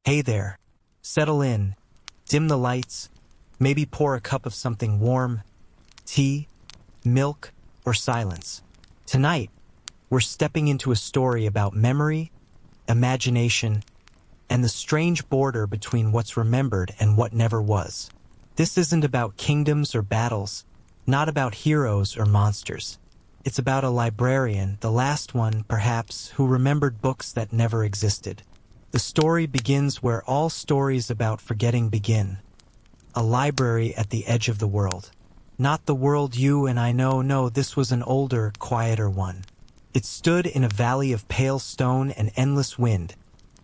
Hey there. Settle in, dim the lights, maybe pour a cup of something warm, tea, milk, or silence. Tonight, we're stepping into a story about memory, imagination, and the strange border between what's remembered and what never was. This isn't about kingdoms or battles, not about heroes or monsters. It's about a librarian, the last one, perhaps, who remembered books that never existed. The story begins where all stories about forgetting begin. A library at the edge of the world. Not the world you and I know, no, this was an older, quieter one. It stood in a valley of pale stone and endless wind,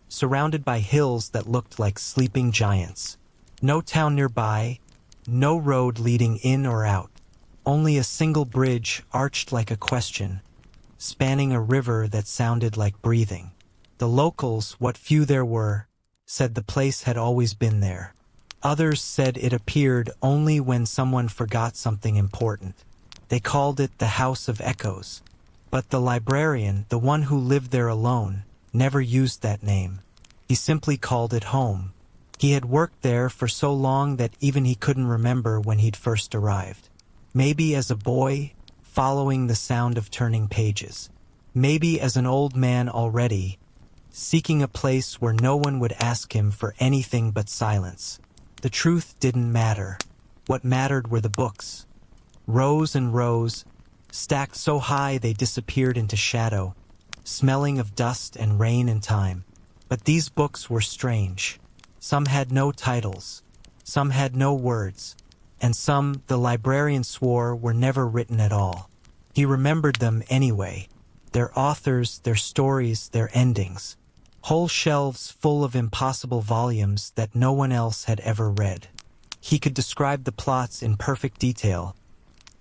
surrounded by hills that looked like sleeping giants. No town nearby, no road leading in or out. Only a single bridge arched like a question, spanning a river that sounded like breathing. The locals, what few there were, said the place had always been there. Others said it appeared only when someone forgot something important. They called it the House of Echoes. But the librarian, the one who lived there alone, never used that name. He simply called it home. He had worked there for so long that even he couldn't remember when he'd first arrived. Maybe as a boy, following the sound of turning pages. Maybe as an old man already, seeking a place where no one would ask him for anything but silence. The truth didn't matter. What mattered were the books. Rows and rows, stacked so high they disappeared into shadow, smelling of dust and rain and time. But these books were strange. Some had no titles, some had no words, and some, the librarian swore, were never written at all. He remembered them anyway, their authors, their stories, their endings. Whole shelves full of impossible volumes that no one else had ever read. He could describe the plots in perfect detail,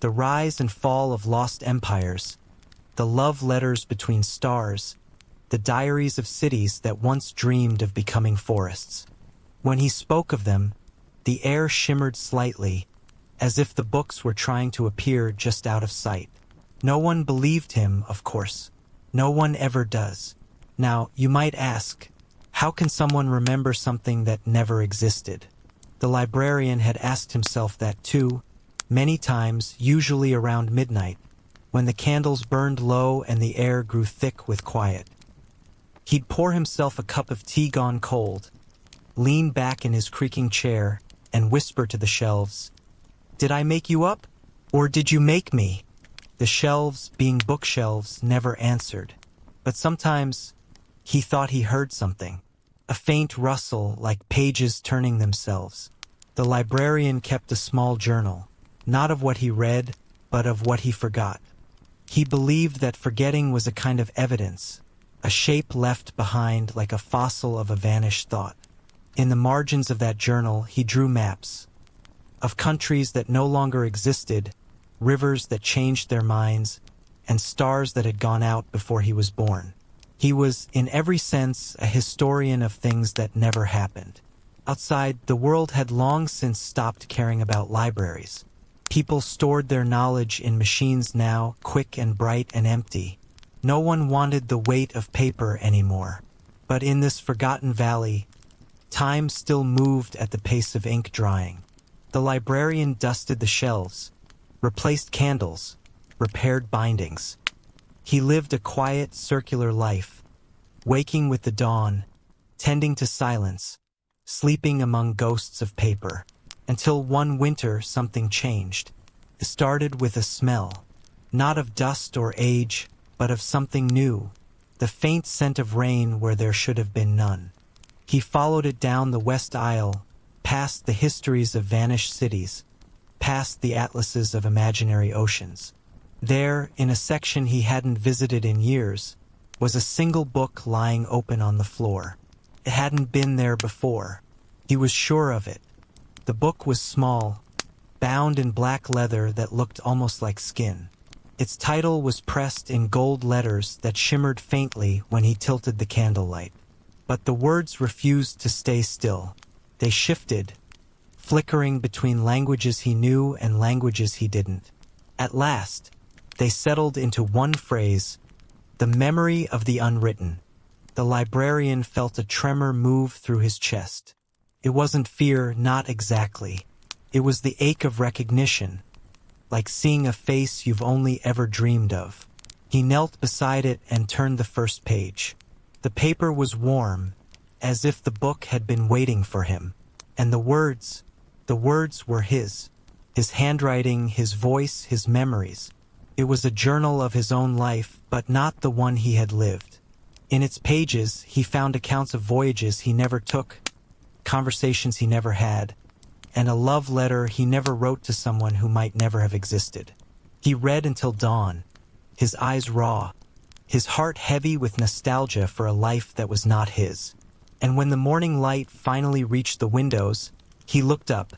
the rise and fall of lost empires, the love letters between stars, the diaries of cities that once dreamed of becoming forests. When he spoke of them, the air shimmered slightly, as if the books were trying to appear just out of sight. No one believed him, of course. No one ever does. Now, you might ask, how can someone remember something that never existed? The librarian had asked himself that too, many times, usually around midnight, when the candles burned low and the air grew thick with quiet. He'd pour himself a cup of tea gone cold, lean back in his creaking chair, and whisper to the shelves, "Did I make you up? Or did you make me?" The shelves, being bookshelves, never answered. But sometimes he thought he heard something, a faint rustle like pages turning themselves. The librarian kept a small journal, not of what he read, but of what he forgot. He believed that forgetting was a kind of evidence, a shape left behind like a fossil of a vanished thought. In the margins of that journal, he drew maps of countries that no longer existed, rivers that changed their minds, and stars that had gone out before he was born. He was, in every sense, a historian of things that never happened. Outside, the world had long since stopped caring about libraries. People stored their knowledge in machines now, quick and bright and empty. No one wanted the weight of paper anymore. But in this forgotten valley, time still moved at the pace of ink drying. The librarian dusted the shelves, replaced candles, repaired bindings. He lived a quiet, circular life, waking with the dawn, tending to silence, sleeping among ghosts of paper, until one winter something changed. It started with a smell, not of dust or age, but of something new, the faint scent of rain where there should have been none. He followed it down the west aisle, past the histories of vanished cities, past the atlases of imaginary oceans. There, in a section he hadn't visited in years, was a single book lying open on the floor. It hadn't been there before. He was sure of it. The book was small, bound in black leather that looked almost like skin. Its title was pressed in gold letters that shimmered faintly when he tilted the candlelight. But the words refused to stay still. They shifted, flickering between languages he knew and languages he didn't. At last, they settled into one phrase, the memory of the unwritten. The librarian felt a tremor move through his chest. It wasn't fear, not exactly. It was the ache of recognition, like seeing a face you've only ever dreamed of. He knelt beside it and turned the first page. The paper was warm, as if the book had been waiting for him. And the words were his. His handwriting, his voice, his memories. It was a journal of his own life, but not the one he had lived. In its pages, he found accounts of voyages he never took, conversations he never had, and a love letter he never wrote to someone who might never have existed. He read until dawn, his eyes raw, his heart heavy with nostalgia for a life that was not his. And when the morning light finally reached the windows, he looked up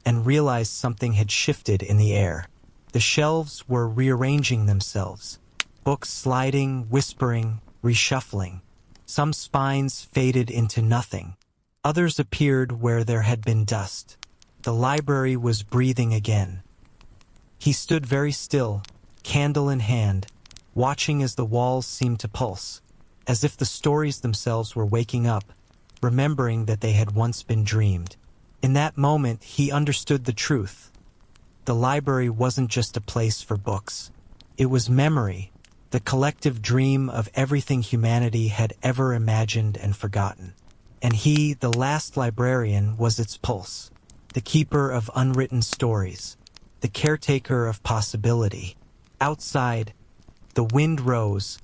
and realized something had shifted in the air. The shelves were rearranging themselves, books sliding, whispering, reshuffling. Some spines faded into nothing. Others appeared where there had been dust. The library was breathing again. He stood very still, candle in hand, watching as the walls seemed to pulse, as if the stories themselves were waking up, remembering that they had once been dreamed. In that moment, he understood the truth. The library wasn't just a place for books. It was memory, the collective dream of everything humanity had ever imagined and forgotten. And he, the last librarian, was its pulse, the keeper of unwritten stories, the caretaker of possibility. Outside, the wind rose,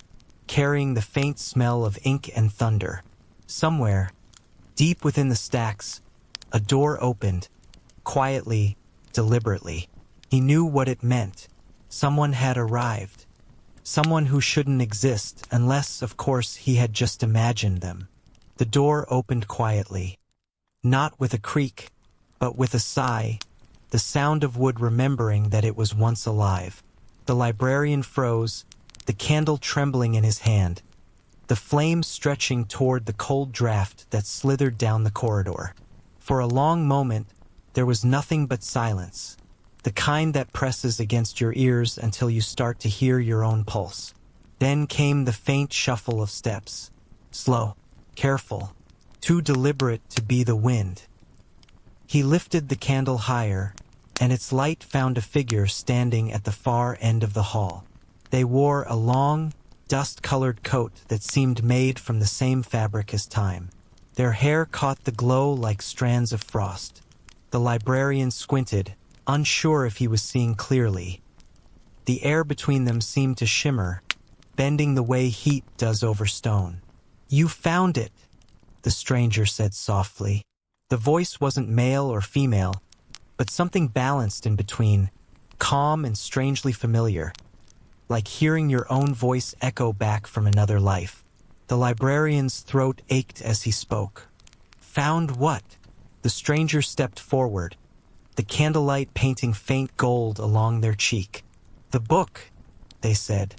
carrying the faint smell of ink and thunder. Somewhere, deep within the stacks, a door opened, quietly, deliberately. He knew what it meant. Someone had arrived. Someone who shouldn't exist, unless, of course, he had just imagined them. The door opened quietly, not with a creak, but with a sigh, the sound of wood remembering that it was once alive. The librarian froze, the candle trembling in his hand, the flame stretching toward the cold draft that slithered down the corridor. For a long moment, there was nothing but silence, the kind that presses against your ears until you start to hear your own pulse. Then came the faint shuffle of steps, slow, careful, too deliberate to be the wind. He lifted the candle higher, and its light found a figure standing at the far end of the hall. They wore a long, dust-colored coat that seemed made from the same fabric as time. Their hair caught the glow like strands of frost. The librarian squinted, unsure if he was seeing clearly. The air between them seemed to shimmer, bending the way heat does over stone. "You found it," the stranger said softly. The voice wasn't male or female, but something balanced in between, calm and strangely familiar, like hearing your own voice echo back from another life. The librarian's throat ached as he spoke. "Found what?" The stranger stepped forward, the candlelight painting faint gold along their cheek. "The book," they said.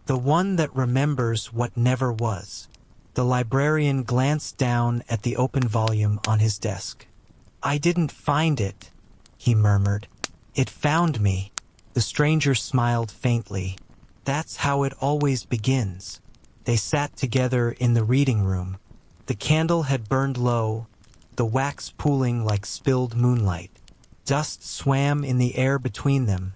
"The one that remembers what never was." The librarian glanced down at the open volume on his desk. "I didn't find it," he murmured. "It found me." The stranger smiled faintly. "That's how it always begins." They sat together in the reading room. The candle had burned low, the wax pooling like spilled moonlight. Dust swam in the air between them,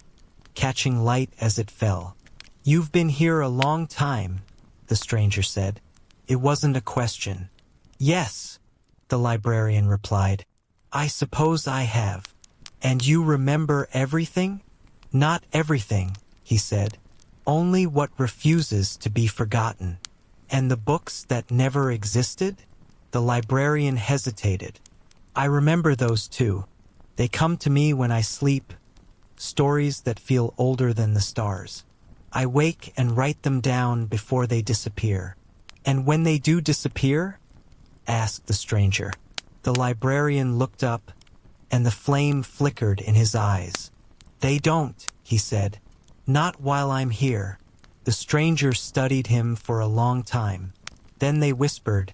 catching light as it fell. "You've been here a long time," the stranger said. It wasn't a question. "Yes," the librarian replied. "I suppose I have." "And you remember everything?" "Not everything," he said. "Only what refuses to be forgotten." "And the books that never existed?" The librarian hesitated. "I remember those too. They come to me when I sleep, stories that feel older than the stars. I wake and write them down before they disappear." "And when they do disappear?" asked the stranger. The librarian looked up, and the flame flickered in his eyes. "They don't," he said. "Not while I'm here." The stranger studied him for a long time. Then they whispered,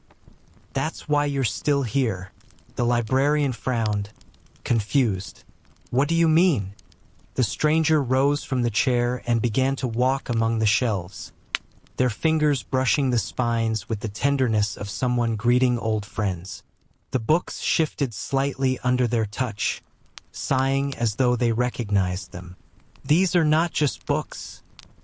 "That's why you're still here." The librarian frowned, confused. "What do you mean?" The stranger rose from the chair and began to walk among the shelves. their fingers brushing the spines with the tenderness of someone greeting old friends. The books shifted slightly under their touch, sighing as though they recognized them. "These are not just books,"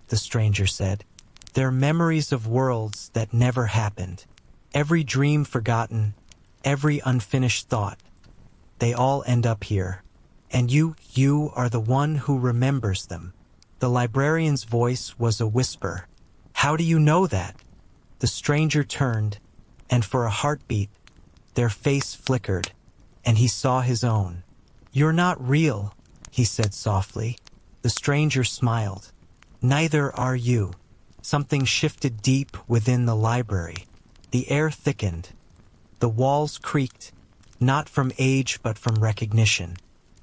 the stranger said. "They're memories of worlds that never happened. Every dream forgotten, every unfinished thought. They all end up here. And you are the one who remembers them." The librarian's voice was a whisper. "How do you know that?" The stranger turned, and for a heartbeat, their face flickered, and he saw his own. "You're not real," he said softly. The stranger smiled. "Neither are you." Something shifted deep within the library. The air thickened. The walls creaked, not from age but from recognition.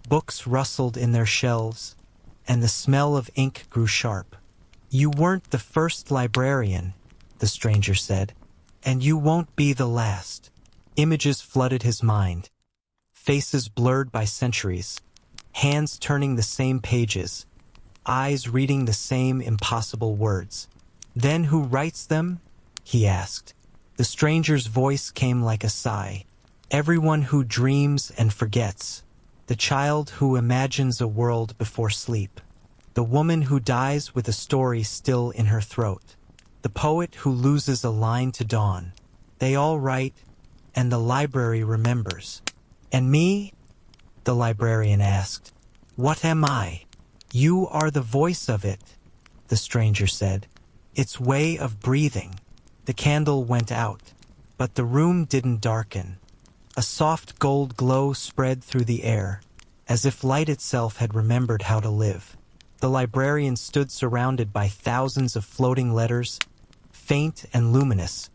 Books rustled in their shelves, and the smell of ink grew sharp. "You weren't the first librarian," the stranger said, "and you won't be the last." Images flooded his mind. Faces blurred by centuries, hands turning the same pages, eyes reading the same impossible words. "Then who writes them?" he asked. The stranger's voice came like a sigh. "Everyone who dreams and forgets. The child who imagines a world before sleep. The woman who dies with a story still in her throat. The poet who loses a line to dawn. They all write, and the library remembers." "And me?" the librarian asked. "What am I?" "You are the voice of it," the stranger said. "Its way of breathing." The candle went out, but the room didn't darken. A soft gold glow spread through the air, as if light itself had remembered how to live. The librarian stood surrounded by thousands of floating letters, faint and luminous,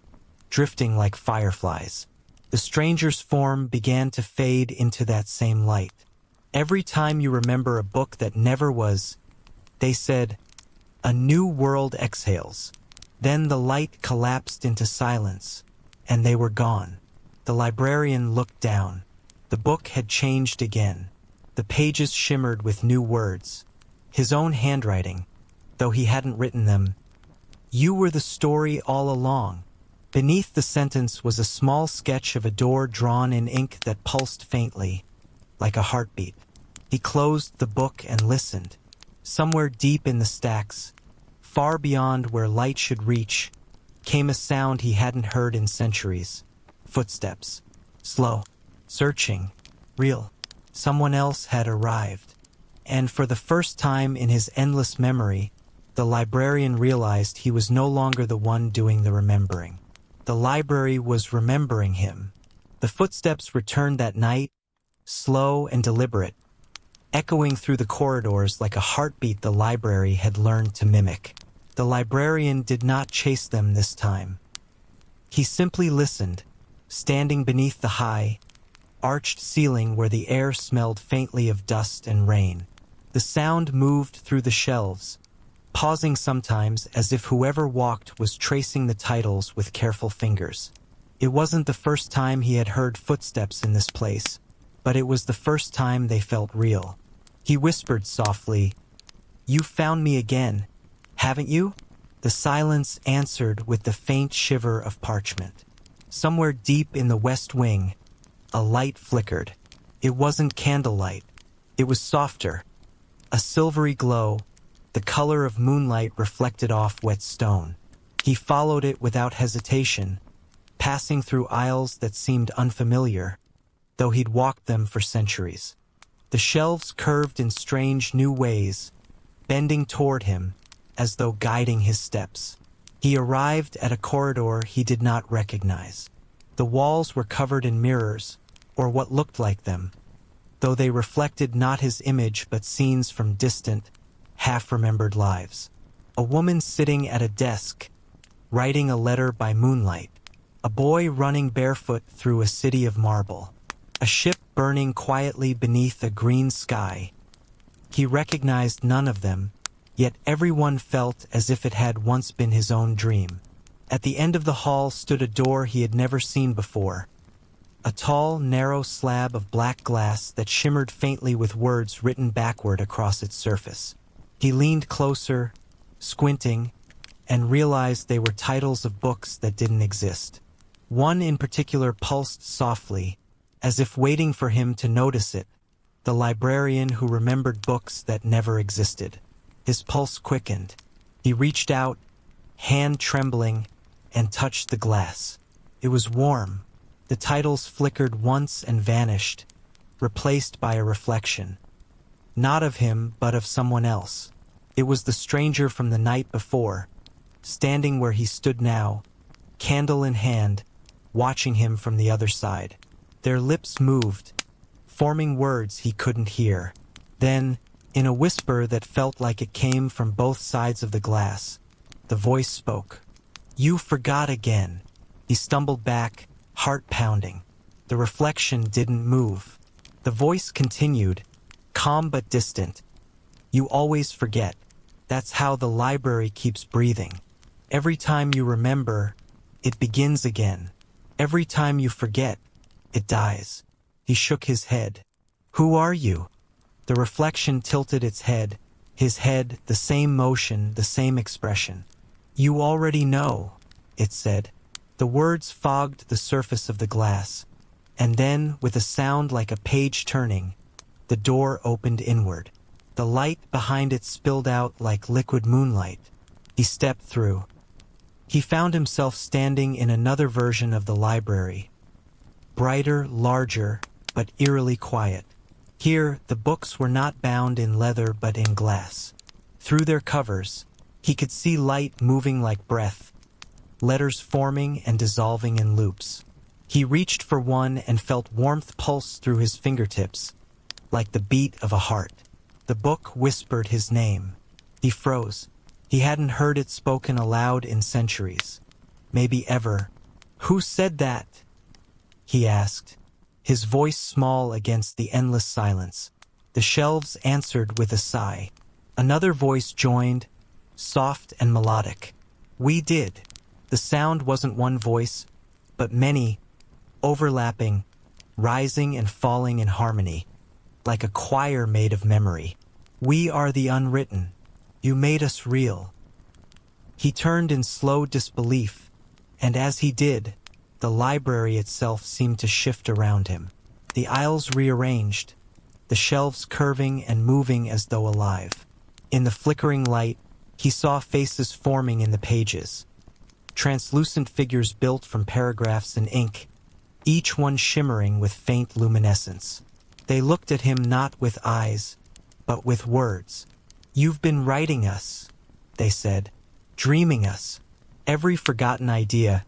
drifting like fireflies. The stranger's form began to fade into that same light. "Every time you remember a book that never was," they said, "a new world exhales." Then the light collapsed into silence, and they were gone. The librarian looked down. The book had changed again. The pages shimmered with new words. His own handwriting, though he hadn't written them. "You were the story all along." Beneath the sentence was a small sketch of a door drawn in ink that pulsed faintly, like a heartbeat. He closed the book and listened. Somewhere deep in the stacks, far beyond where light should reach, came a sound he hadn't heard in centuries. Footsteps. Slow. Searching. Real. Someone else had arrived. And for the first time in his endless memory, the librarian realized he was no longer the one doing the remembering. The library was remembering him. The footsteps returned that night, slow and deliberate, echoing through the corridors like a heartbeat the library had learned to mimic. The librarian did not chase them this time. He simply listened, standing beneath the high, arched ceiling where the air smelled faintly of dust and rain. The sound moved through the shelves, pausing sometimes as if whoever walked was tracing the titles with careful fingers. It wasn't the first time he had heard footsteps in this place, but it was the first time they felt real. He whispered softly, "You found me again, haven't you?" The silence answered with the faint shiver of parchment. Somewhere deep in the west wing, a light flickered. It wasn't candlelight. It was softer, a silvery glow, the color of moonlight reflected off wet stone. He followed it without hesitation, passing through aisles that seemed unfamiliar, though he'd walked them for centuries. The shelves curved in strange new ways, bending toward him, as though guiding his steps. He arrived at a corridor he did not recognize. The walls were covered in mirrors, or what looked like them, though they reflected not his image but scenes from distant, half-remembered lives. A woman sitting at a desk, writing a letter by moonlight. A boy running barefoot through a city of marble. A ship burning quietly beneath a green sky. He recognized none of them, yet everyone felt as if it had once been his own dream. At the end of the hall stood a door he had never seen before. A tall, narrow slab of black glass that shimmered faintly with words written backward across its surface. He leaned closer, squinting, and realized they were titles of books that didn't exist. One in particular pulsed softly, as if waiting for him to notice it, the librarian who remembered books that never existed. His pulse quickened. He reached out, hand trembling, and touched the glass. It was warm. The titles flickered once and vanished, replaced by a reflection. Not of him, but of someone else. It was the stranger from the night before, standing where he stood now, candle in hand, watching him from the other side. Their lips moved, forming words he couldn't hear. Then, in a whisper that felt like it came from both sides of the glass, the voice spoke. "You forgot again." He stumbled back, heart pounding. The reflection didn't move. The voice continued, calm but distant. "You always forget. That's how the library keeps breathing. Every time you remember, it begins again. Every time you forget, it dies." He shook his head. "Who are you?" The reflection tilted its head, his head, the same motion, the same expression. "You already know," it said. The words fogged the surface of the glass, and then, with a sound like a page turning, the door opened inward. The light behind it spilled out like liquid moonlight. He stepped through. He found himself standing in another version of the library. Brighter, larger, but eerily quiet. Here, the books were not bound in leather but in glass. Through their covers, he could see light moving like breath, letters forming and dissolving in loops. He reached for one and felt warmth pulse through his fingertips, like the beat of a heart. The book whispered his name. He froze. He hadn't heard it spoken aloud in centuries. Maybe ever. "Who said that?" he asked, his voice small against the endless silence. The shelves answered with a sigh. Another voice joined, soft and melodic. "We did." The sound wasn't one voice, but many, overlapping, rising and falling in harmony, like a choir made of memory. "We are the unwritten. You made us real." He turned in slow disbelief, and as he did, the library itself seemed to shift around him. The aisles rearranged, the shelves curving and moving as though alive. In the flickering light, he saw faces forming in the pages. Translucent figures built from paragraphs in ink, each one shimmering with faint luminescence. They looked at him not with eyes, but with words. "You've been writing us," they said, "dreaming us. Every forgotten idea,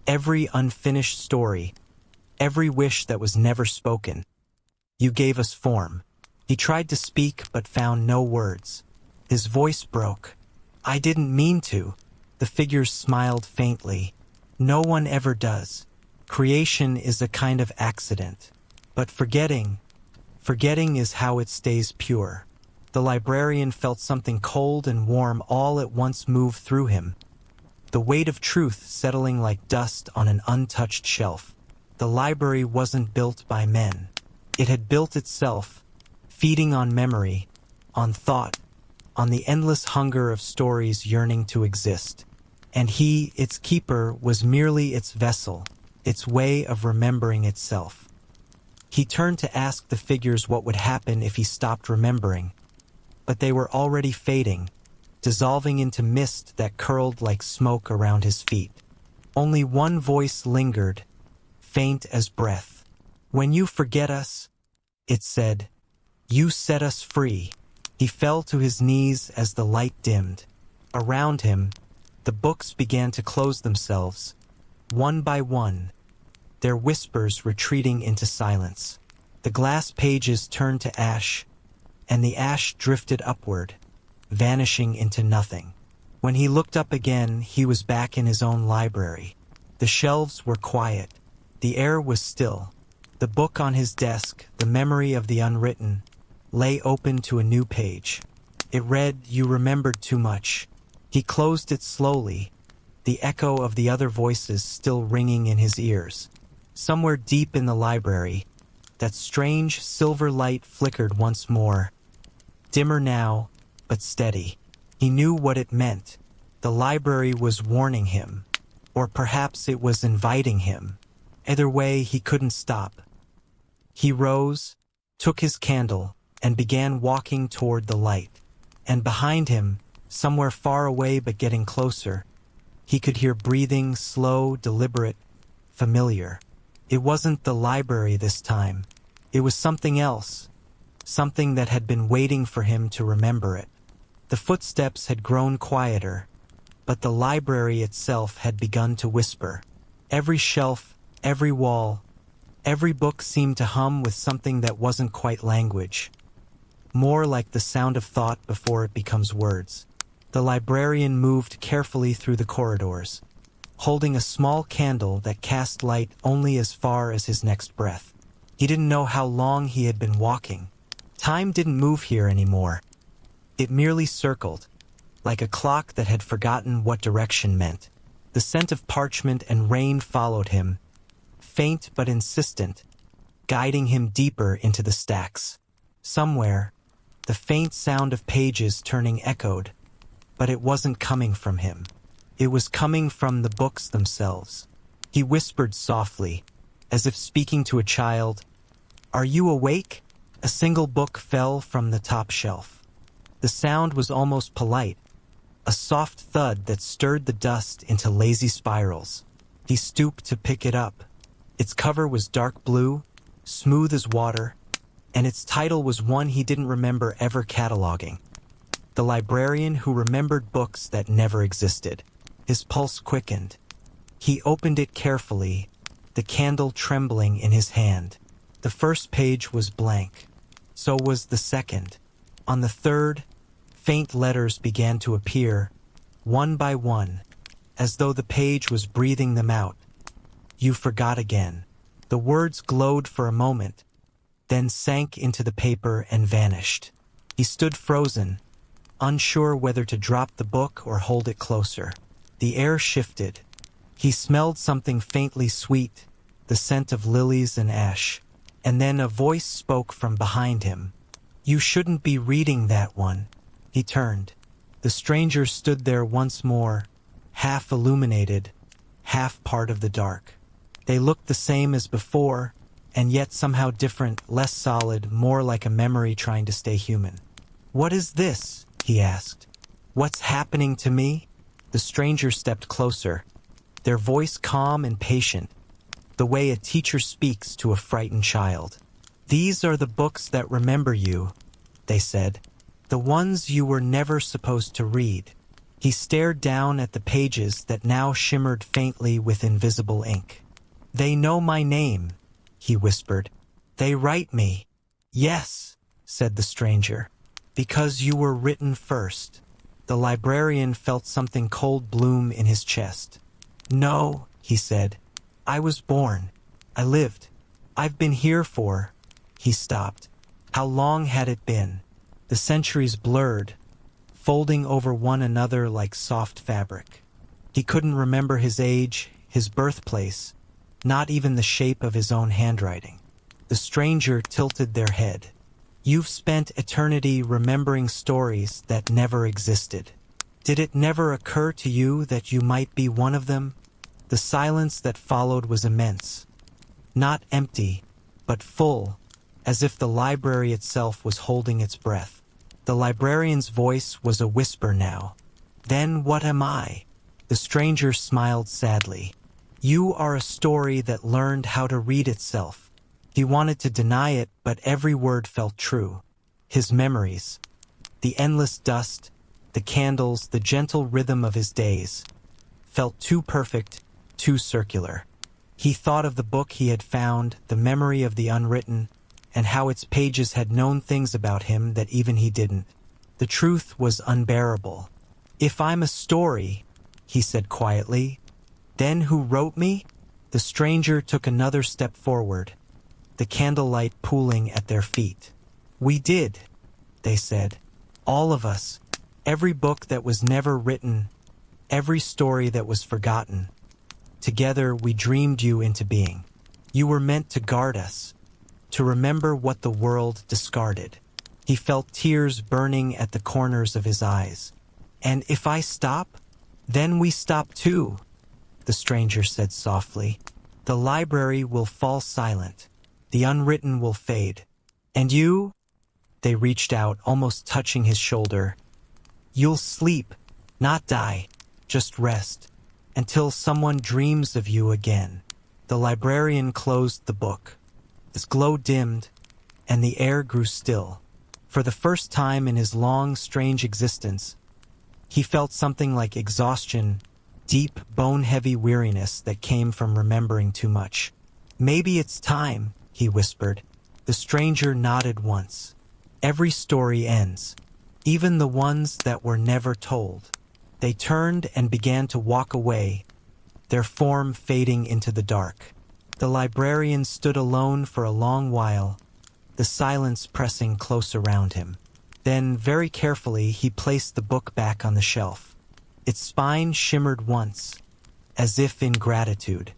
every unfinished story, every wish that was never spoken. You gave us form." He tried to speak but found no words. His voice broke. "I didn't mean to." The figures smiled faintly. "No one ever does. Creation is a kind of accident. But forgetting is how it stays pure." The librarian felt something cold and warm all at once move through him. The weight of truth settling like dust on an untouched shelf. The library wasn't built by men. It had built itself, feeding on memory, on thought, on the endless hunger of stories yearning to exist. And he, its keeper, was merely its vessel, its way of remembering itself. He turned to ask the figures what would happen if he stopped remembering, but they were already fading, dissolving into mist that curled like smoke around his feet. Only one voice lingered, faint as breath. "When you forget us," it said, "you set us free." He fell to his knees as the light dimmed. Around him, the books began to close themselves, one by one, their whispers retreating into silence. The glass pages turned to ash, and the ash drifted upward, vanishing into nothing. When he looked up again, he was back in his own library. The shelves were quiet. The air was still. The book on his desk, the memory of the unwritten, lay open to a new page. It read, "You remembered too much." He closed it slowly, the echo of the other voices still ringing in his ears. Somewhere deep in the library, that strange silver light flickered once more, dimmer now, but steady. He knew what it meant. The library was warning him, or perhaps it was inviting him. Either way, he couldn't stop. He rose, took his candle, and began walking toward the light. And behind him, somewhere far away but getting closer, he could hear breathing, slow, deliberate, familiar. It wasn't the library this time. It was something else, something that had been waiting for him to remember it. The footsteps had grown quieter, but the library itself had begun to whisper. Every shelf, every wall, every book seemed to hum with something that wasn't quite language, more like the sound of thought before it becomes words. The librarian moved carefully through the corridors, holding a small candle that cast light only as far as his next breath. He didn't know how long he had been walking. Time didn't move here anymore. It merely circled, like a clock that had forgotten what direction meant. The scent of parchment and rain followed him, faint but insistent, guiding him deeper into the stacks. Somewhere, the faint sound of pages turning echoed, but it wasn't coming from him. It was coming from the books themselves. He whispered softly, as if speaking to a child, "Are you awake?" A single book fell from the top shelf. The sound was almost polite, a soft thud that stirred the dust into lazy spirals. He stooped to pick it up. Its cover was dark blue, smooth as water, and its title was one he didn't remember ever cataloging. The librarian who remembered books that never existed. His pulse quickened. He opened it carefully, the candle trembling in his hand. The first page was blank. So was the second. On the third, faint letters began to appear, one by one, as though the page was breathing them out. "You forgot again." The words glowed for a moment, then sank into the paper and vanished. He stood frozen, unsure whether to drop the book or hold it closer. The air shifted. He smelled something faintly sweet, the scent of lilies and ash. And then a voice spoke from behind him. "You shouldn't be reading that one." He turned. The stranger stood there once more, half illuminated, half part of the dark. They looked the same as before, and yet somehow different, less solid, more like a memory trying to stay human. "What is this?" he asked. "What's happening to me?" The stranger stepped closer, their voice calm and patient, the way a teacher speaks to a frightened child. "These are the books that remember you," they said, "the ones you were never supposed to read." He stared down at the pages that now shimmered faintly with invisible ink. "They know my name," he whispered. "They write me." "Yes," said the stranger, "because you were written first." The librarian felt something cold bloom in his chest. "No," he said. "I was born. I lived. I've been here for—" He stopped. How long had it been? The centuries blurred, folding over one another like soft fabric. He couldn't remember his age, his birthplace, not even the shape of his own handwriting. The stranger tilted their head. "You've spent eternity remembering stories that never existed. Did it never occur to you that you might be one of them?" The silence that followed was immense. Not empty, but full, as if the library itself was holding its breath. The librarian's voice was a whisper now. "Then what am I?" The stranger smiled sadly. "You are a story that learned how to read itself." He wanted to deny it, but every word felt true. His memories, the endless dust, the candles, the gentle rhythm of his days, felt too perfect, too circular. He thought of the book he had found, the memory of the unwritten, and how its pages had known things about him that even he didn't. The truth was unbearable. "If I'm a story," he said quietly, "then who wrote me?" The stranger took another step forward, the candlelight pooling at their feet. "We did," they said. "All of us. Every book that was never written, every story that was forgotten. Together we dreamed you into being. You were meant to guard us, to remember what the world discarded." He felt tears burning at the corners of his eyes. "And if I stop?" Then we stop too, the stranger said softly. The library will fall silent. The unwritten will fade. And you? They reached out, almost touching his shoulder. You'll sleep, not die, just rest, until someone dreams of you again. The librarian closed the book. His glow dimmed, and the air grew still. For the first time in his long, strange existence, he felt something like exhaustion, deep, bone-heavy weariness that came from remembering too much. Maybe it's time, he whispered. The stranger nodded once. Every story ends, even the ones that were never told. They turned and began to walk away, their form fading into the dark. The librarian stood alone for a long while, the silence pressing close around him. Then, very carefully, he placed the book back on the shelf. Its spine shimmered once, as if in gratitude.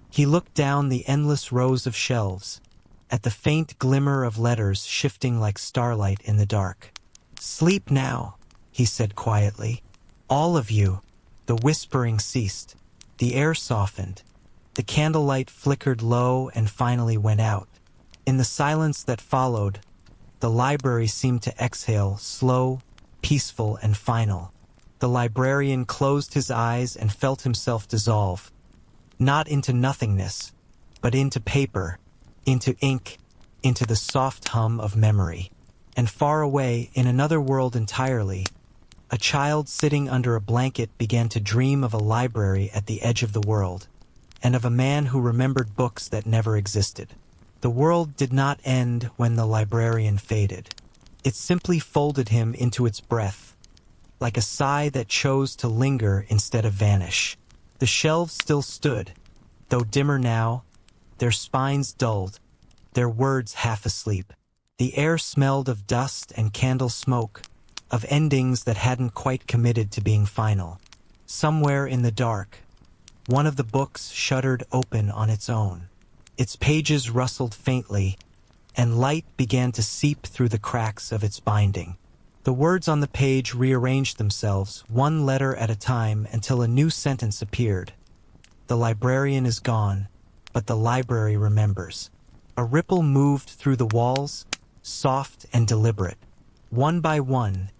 He looked down the endless rows of shelves, at the faint glimmer of letters shifting like starlight in the dark. Sleep now, he said quietly. All of you. The whispering ceased. The air softened. The candlelight flickered low and finally went out. In the silence that followed, the library seemed to exhale, slow, peaceful, and final. The librarian closed his eyes and felt himself dissolve, not into nothingness, but into paper, into ink, into the soft hum of memory. And far away, in another world entirely, a child sitting under a blanket began to dream of a library at the edge of the world, and of a man who remembered books that never existed. The world did not end when the librarian faded. It simply folded him into its breath, like a sigh that chose to linger instead of vanish. The shelves still stood, though dimmer now, their spines dulled, their words half asleep. The air smelled of dust and candle smoke, of endings that hadn't quite committed to being final. Somewhere in the dark, one of the books shuddered open on its own. Its pages rustled faintly, and light began to seep through the cracks of its binding. The words on the page rearranged themselves, one letter at a time, until a new sentence appeared. The librarian is gone, but the library remembers. A ripple moved through the walls, soft and deliberate. One by one,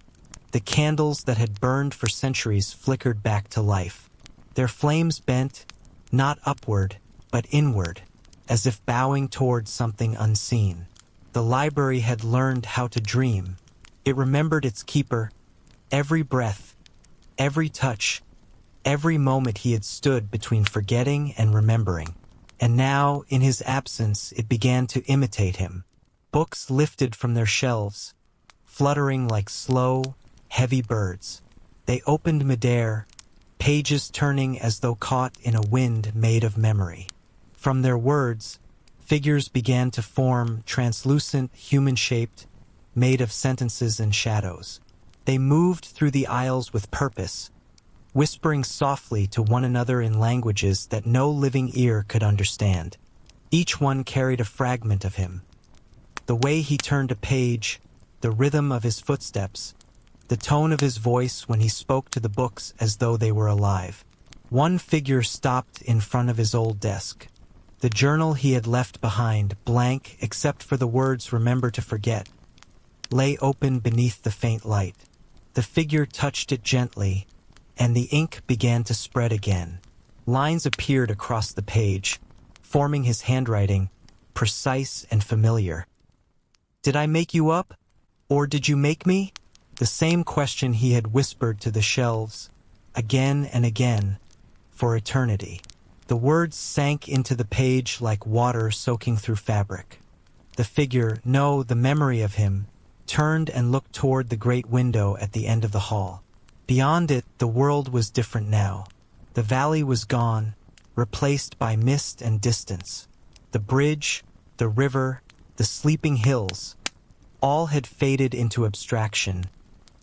the candles that had burned for centuries flickered back to life. Their flames bent, not upward, but inward, as if bowing toward something unseen. The library had learned how to dream. It remembered its keeper, every breath, every touch, every moment he had stood between forgetting and remembering. And now, in his absence, it began to imitate him. Books lifted from their shelves, fluttering like slow, heavy birds. They opened midair, pages turning as though caught in a wind made of memory. From their words, figures began to form, translucent, human-shaped, made of sentences and shadows. They moved through the aisles with purpose, whispering softly to one another in languages that no living ear could understand. Each one carried a fragment of him. The way he turned a page, the rhythm of his footsteps, the tone of his voice when he spoke to the books as though they were alive. One figure stopped in front of his old desk. The journal he had left behind, blank except for the words "remember to forget," lay open beneath the faint light. The figure touched it gently, and the ink began to spread again. Lines appeared across the page, forming his handwriting, precise and familiar. "Did I make you up? Or did you make me?" The same question he had whispered to the shelves, again and again, for eternity. The words sank into the page like water soaking through fabric. The figure, no, the memory of him, turned and looked toward the great window at the end of the hall. Beyond it, the world was different now. The valley was gone, replaced by mist and distance. The bridge, the river, the sleeping hills, all had faded into abstraction,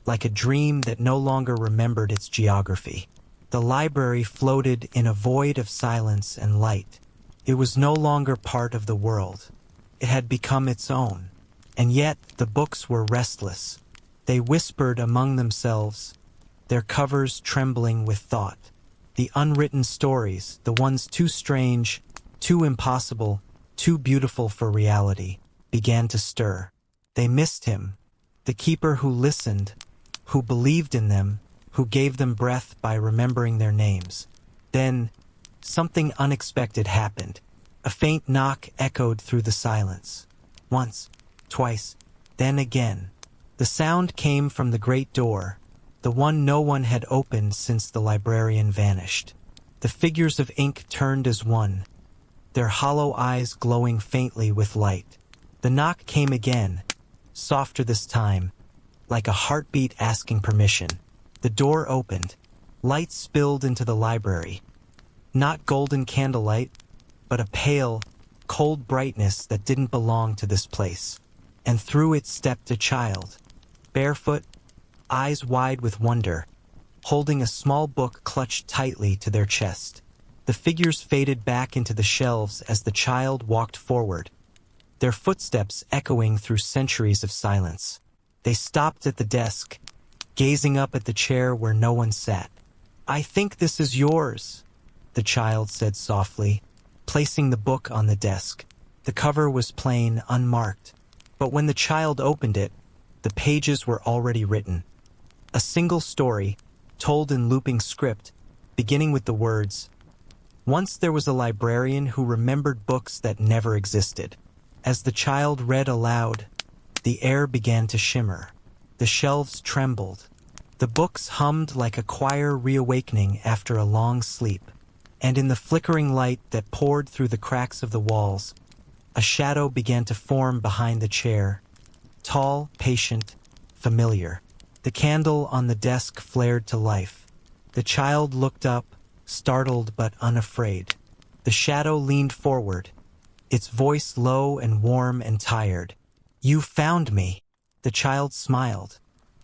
like a dream that no longer remembered its geography. The library floated in a void of silence and light. It was no longer part of the world. It had become its own. And yet the books were restless. They whispered among themselves, their covers trembling with thought. The unwritten stories, the ones too strange, too impossible, too beautiful for reality, began to stir. They missed him, the keeper who listened, who believed in them, who gave them breath by remembering their names. Then, something unexpected happened. A faint knock echoed through the silence. Once, twice, then again. The sound came from the great door, the one no one had opened since the librarian vanished. The figures of ink turned as one, their hollow eyes glowing faintly with light. The knock came again, softer this time, like a heartbeat asking permission. The door opened. Light spilled into the library. Not golden candlelight, but a pale, cold brightness that didn't belong to this place. And through it stepped a child, barefoot, eyes wide with wonder, holding a small book clutched tightly to their chest. The figures faded back into the shelves as the child walked forward, their footsteps echoing through centuries of silence. They stopped at the desk, gazing up at the chair where no one sat. "I think this is yours," the child said softly, placing the book on the desk. The cover was plain, unmarked, but when the child opened it, the pages were already written. A single story, told in looping script, beginning with the words, "Once there was a librarian who remembered books that never existed." As the child read aloud, the air began to shimmer. The shelves trembled. The books hummed like a choir reawakening after a long sleep. And in the flickering light that poured through the cracks of the walls, a shadow began to form behind the chair, tall, patient, familiar. The candle on the desk flared to life. The child looked up, startled but unafraid. The shadow leaned forward, its voice low and warm and tired. "You found me." The child smiled.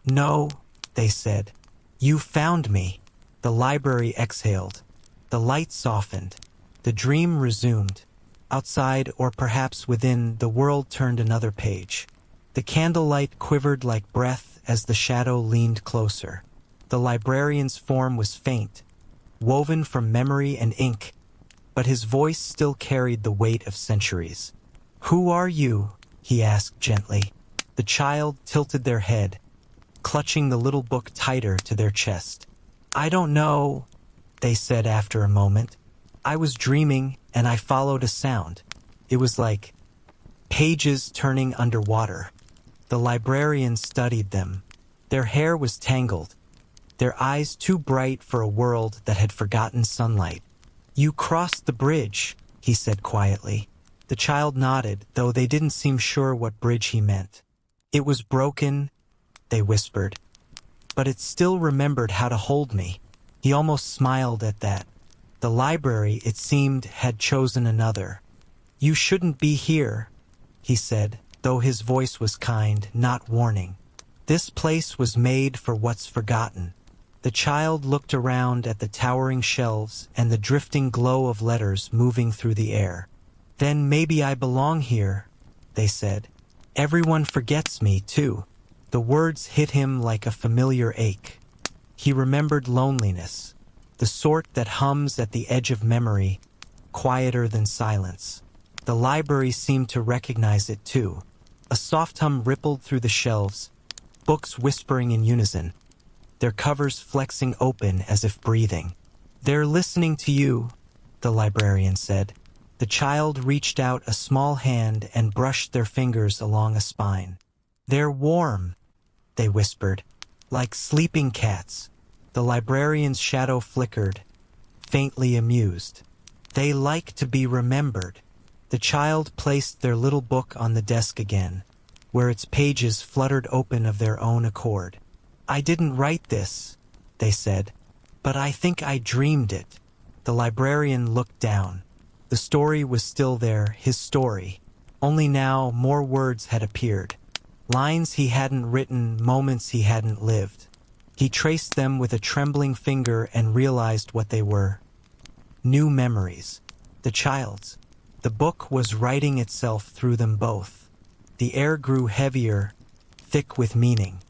"No," they said. "You found me." The library exhaled. The light softened. The dream resumed. Outside, or perhaps within, the world turned another page. The candlelight quivered like breath as the shadow leaned closer. The librarian's form was faint, woven from memory and ink, but his voice still carried the weight of centuries. "Who are you?" he asked gently. The child tilted their head, clutching the little book tighter to their chest. "I don't know," they said after a moment. "I was dreaming, and I followed a sound. It was like pages turning underwater." The librarian studied them. Their hair was tangled, their eyes too bright for a world that had forgotten sunlight. "You crossed the bridge," he said quietly. The child nodded, though they didn't seem sure what bridge he meant. "It was broken," they whispered, "but it still remembered how to hold me." He almost smiled at that. The library, it seemed, had chosen another. "You shouldn't be here," he said, though his voice was kind, not warning. "This place was made for what's forgotten." The child looked around at the towering shelves and the drifting glow of letters moving through the air. "Then maybe I belong here," they said. "Everyone forgets me, too." The words hit him like a familiar ache. He remembered loneliness, the sort that hums at the edge of memory, quieter than silence. The library seemed to recognize it, too. A soft hum rippled through the shelves, books whispering in unison, their covers flexing open as if breathing. "They're listening to you," the librarian said. The child reached out a small hand and brushed their fingers along a spine. "They're warm," they whispered, "like sleeping cats." The librarian's shadow flickered, faintly amused. "They like to be remembered." The child placed their little book on the desk again, where its pages fluttered open of their own accord. "I didn't write this," they said, "but I think I dreamed it." The librarian looked down. The story was still there, his story. Only now more words had appeared. Lines he hadn't written, moments he hadn't lived. He traced them with a trembling finger and realized what they were. New memories. The child's. The book was writing itself through them both. The air grew heavier, thick with meaning.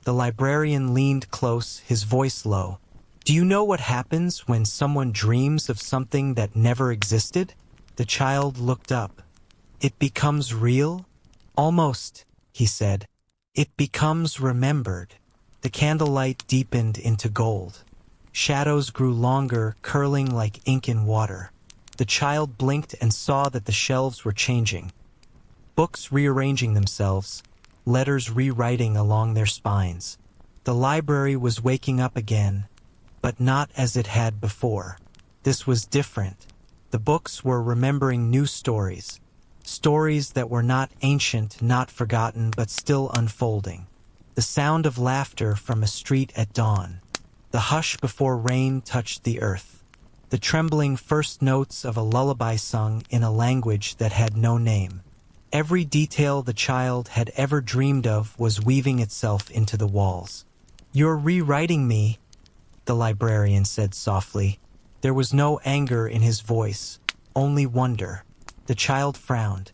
The librarian leaned close, his voice low. Do you know what happens when someone dreams of something that never existed? The child looked up. It becomes real? Almost, he said. It becomes remembered. The candlelight deepened into gold. Shadows grew longer, curling like ink in water. The child blinked and saw that the shelves were changing. Books rearranging themselves, letters rewriting along their spines. The library was waking up again, but not as it had before. This was different. The books were remembering new stories. Stories that were not ancient, not forgotten, but still unfolding. The sound of laughter from a street at dawn. The hush before rain touched the earth. The trembling first notes of a lullaby sung in a language that had no name. Every detail the child had ever dreamed of was weaving itself into the walls. "You're rewriting me," the librarian said softly. There was no anger in his voice, only wonder. The child frowned.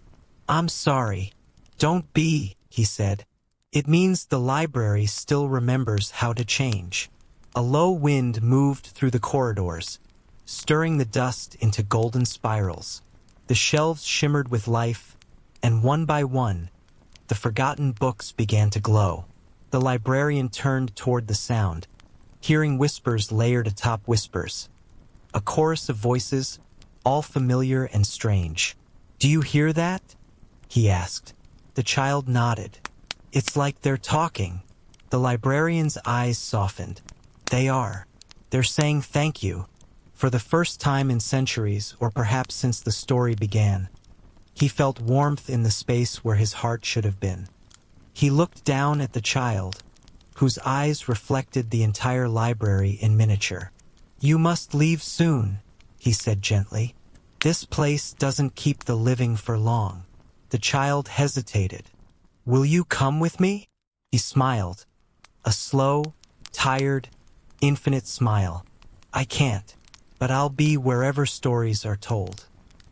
"I'm sorry." "Don't be," he said. "It means the library still remembers how to change." A low wind moved through the corridors, stirring the dust into golden spirals. The shelves shimmered with life, and one by one, the forgotten books began to glow. The librarian turned toward the sound, hearing whispers layered atop whispers. A chorus of voices, all familiar and strange. "Do you hear that?" he asked. The child nodded. "It's like they're talking." The librarian's eyes softened. "They are. They're saying thank you, for the first time in centuries, or perhaps since the story began." He felt warmth in the space where his heart should have been. He looked down at the child, whose eyes reflected the entire library in miniature. "You must leave soon," he said gently. "This place doesn't keep the living for long." The child hesitated. "Will you come with me?" He smiled. A slow, tired, infinite smile. "I can't, but I'll be wherever stories are told.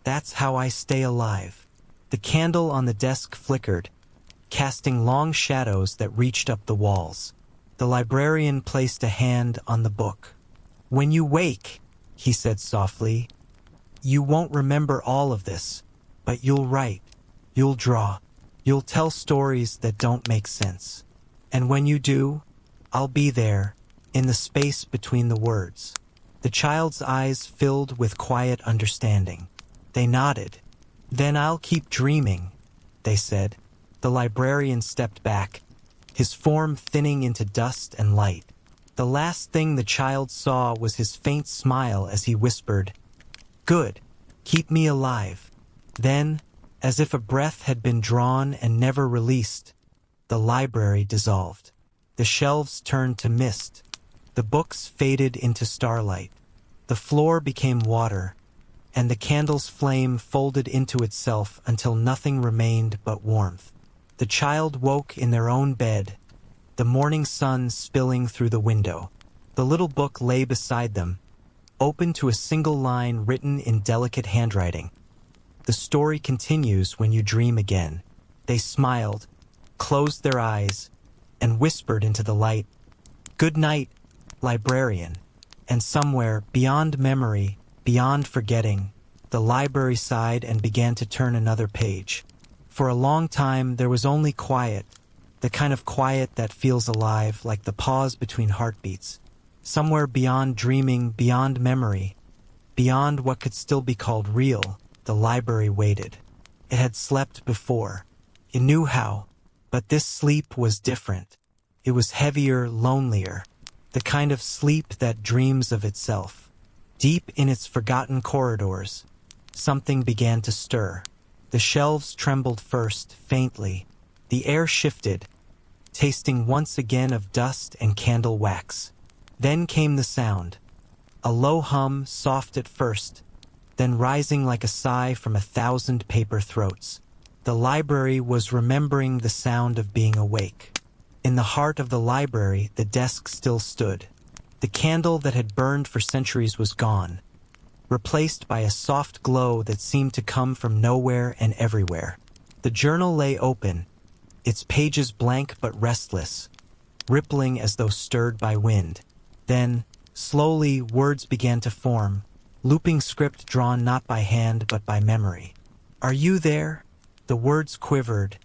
That's how I stay alive." The candle on the desk flickered, casting long shadows that reached up the walls. The librarian placed a hand on the book. "When you wake," he said softly, "you won't remember all of this, but you'll write, you'll draw, you'll tell stories that don't make sense. And when you do, I'll be there, in the space between the words." The child's eyes filled with quiet understanding. They nodded. "Then I'll keep dreaming," they said. The librarian stepped back, his form thinning into dust and light. The last thing the child saw was his faint smile as he whispered, "Good, keep me alive." Then, as if a breath had been drawn and never released, the library dissolved. The shelves turned to mist. The books faded into starlight. The floor became water, and the candle's flame folded into itself until nothing remained but warmth. The child woke in their own bed, the morning sun spilling through the window. The little book lay beside them, open to a single line written in delicate handwriting. "The story continues when you dream again." They smiled, closed their eyes, and whispered into the light, "Good night, librarian." And somewhere, beyond memory, beyond forgetting, the library sighed and began to turn another page. For a long time, there was only quiet, the kind of quiet that feels alive, like the pause between heartbeats. Somewhere beyond dreaming, beyond memory, beyond what could still be called real, the library waited. It had slept before. It knew how, but this sleep was different. It was heavier, lonelier, the kind of sleep that dreams of itself. Deep in its forgotten corridors, something began to stir. The shelves trembled first, faintly. The air shifted, tasting once again of dust and candle wax. Then came the sound. A low hum, soft at first, then rising like a sigh from 1,000 paper throats. The library was remembering the sound of being awake. In the heart of the library, the desk still stood. The candle that had burned for centuries was gone, replaced by a soft glow that seemed to come from nowhere and everywhere. The journal lay open, its pages blank but restless, rippling as though stirred by wind. Then, slowly, words began to form, looping script drawn not by hand but by memory. "Are you there?" The words quivered,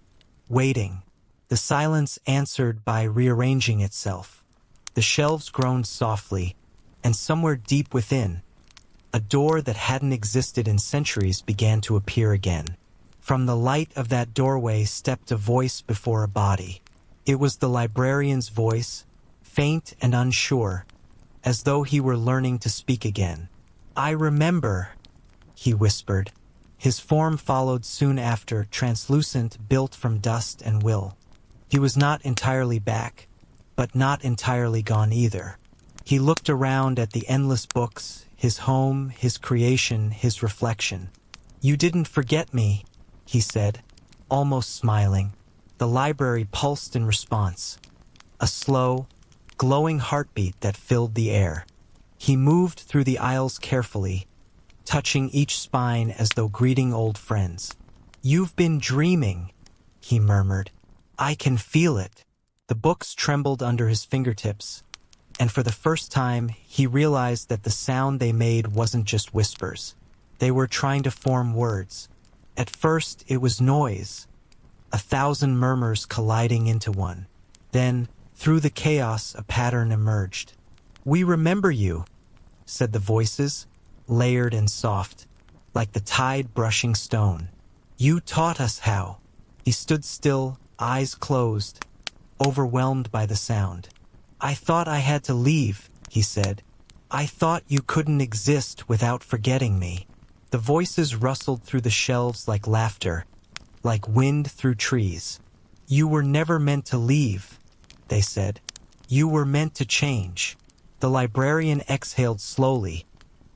waiting. The silence answered by rearranging itself. The shelves groaned softly, and somewhere deep within, a door that hadn't existed in centuries began to appear again. From the light of that doorway stepped a voice before a body. It was the librarian's voice, faint and unsure, as though he were learning to speak again. "I remember," he whispered. His form followed soon after, translucent, built from dust and will. He was not entirely back, but not entirely gone either. He looked around at the endless books, his home, his creation, his reflection. "You didn't forget me," he said, almost smiling. The library pulsed in response, a slow, glowing heartbeat that filled the air. He moved through the aisles carefully, touching each spine as though greeting old friends. "You've been dreaming," he murmured. "I can feel it." The books trembled under his fingertips, and for the first time he realized that the sound they made wasn't just whispers. They were trying to form words. At first it was noise, 1,000 murmurs colliding into one. Then, through the chaos, a pattern emerged. "We remember you," said the voices, layered and soft, like the tide brushing stone. "You taught us how." He stood still, eyes closed, overwhelmed by the sound. "I thought I had to leave," he said. "I thought you couldn't exist without forgetting me." The voices rustled through the shelves like laughter, like wind through trees. "You were never meant to leave," they said. "You were meant to change." The librarian exhaled slowly,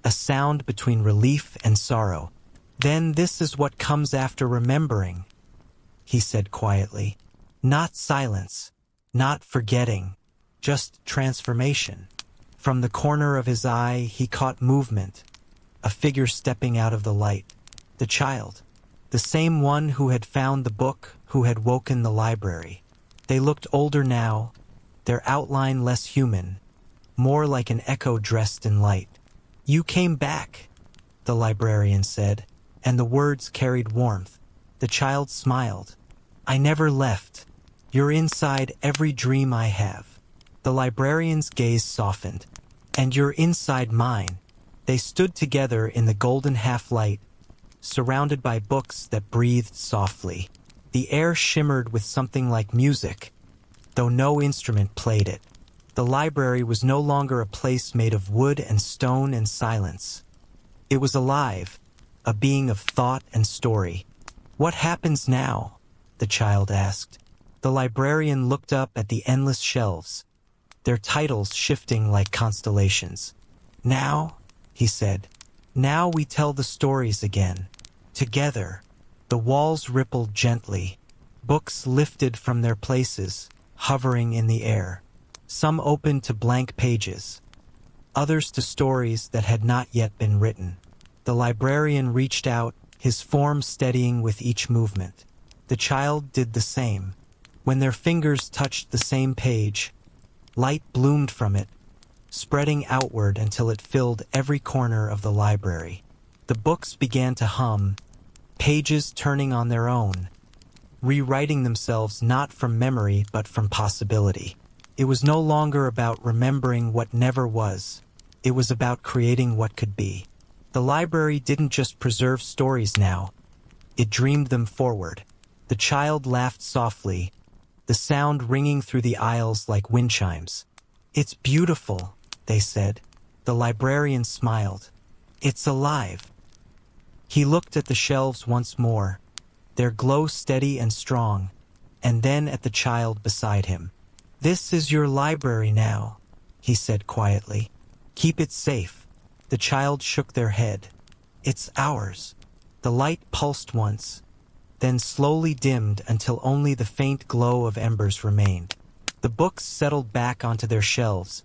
a sound between relief and sorrow. "Then this is what comes after remembering," he said quietly. "Not silence, not forgetting, just transformation." From the corner of his eye he caught movement, a figure stepping out of the light. The child, the same one who had found the book, who had woken the library. They looked older now, their outline less human, more like an echo dressed in light. "You came back," the librarian said, and the words carried warmth. The child smiled. "I never left. You're inside every dream I have." The librarian's gaze softened. "And you're inside mine." They stood together in the golden half-light, surrounded by books that breathed softly. The air shimmered with something like music, though no instrument played it. The library was no longer a place made of wood and stone and silence. It was alive, a being of thought and story. "What happens now?" the child asked. The librarian looked up at the endless shelves, their titles shifting like constellations. "Now," he said, "now we tell the stories again. Together." The walls rippled gently. Books lifted from their places, hovering in the air. Some opened to blank pages, others to stories that had not yet been written. The librarian reached out, his form steadying with each movement. The child did the same. When their fingers touched the same page, light bloomed from it, spreading outward until it filled every corner of the library. The books began to hum, pages turning on their own, rewriting themselves not from memory but from possibility. It was no longer about remembering what never was. It was about creating what could be. The library didn't just preserve stories now. It dreamed them forward. The child laughed softly, the sound ringing through the aisles like wind chimes. "It's beautiful," they said. The librarian smiled. "It's alive." He looked at the shelves once more, their glow steady and strong, and then at the child beside him. "This is your library now," he said quietly. "Keep it safe." The child shook their head. "It's ours." The light pulsed once, then slowly dimmed until only the faint glow of embers remained. The books settled back onto their shelves,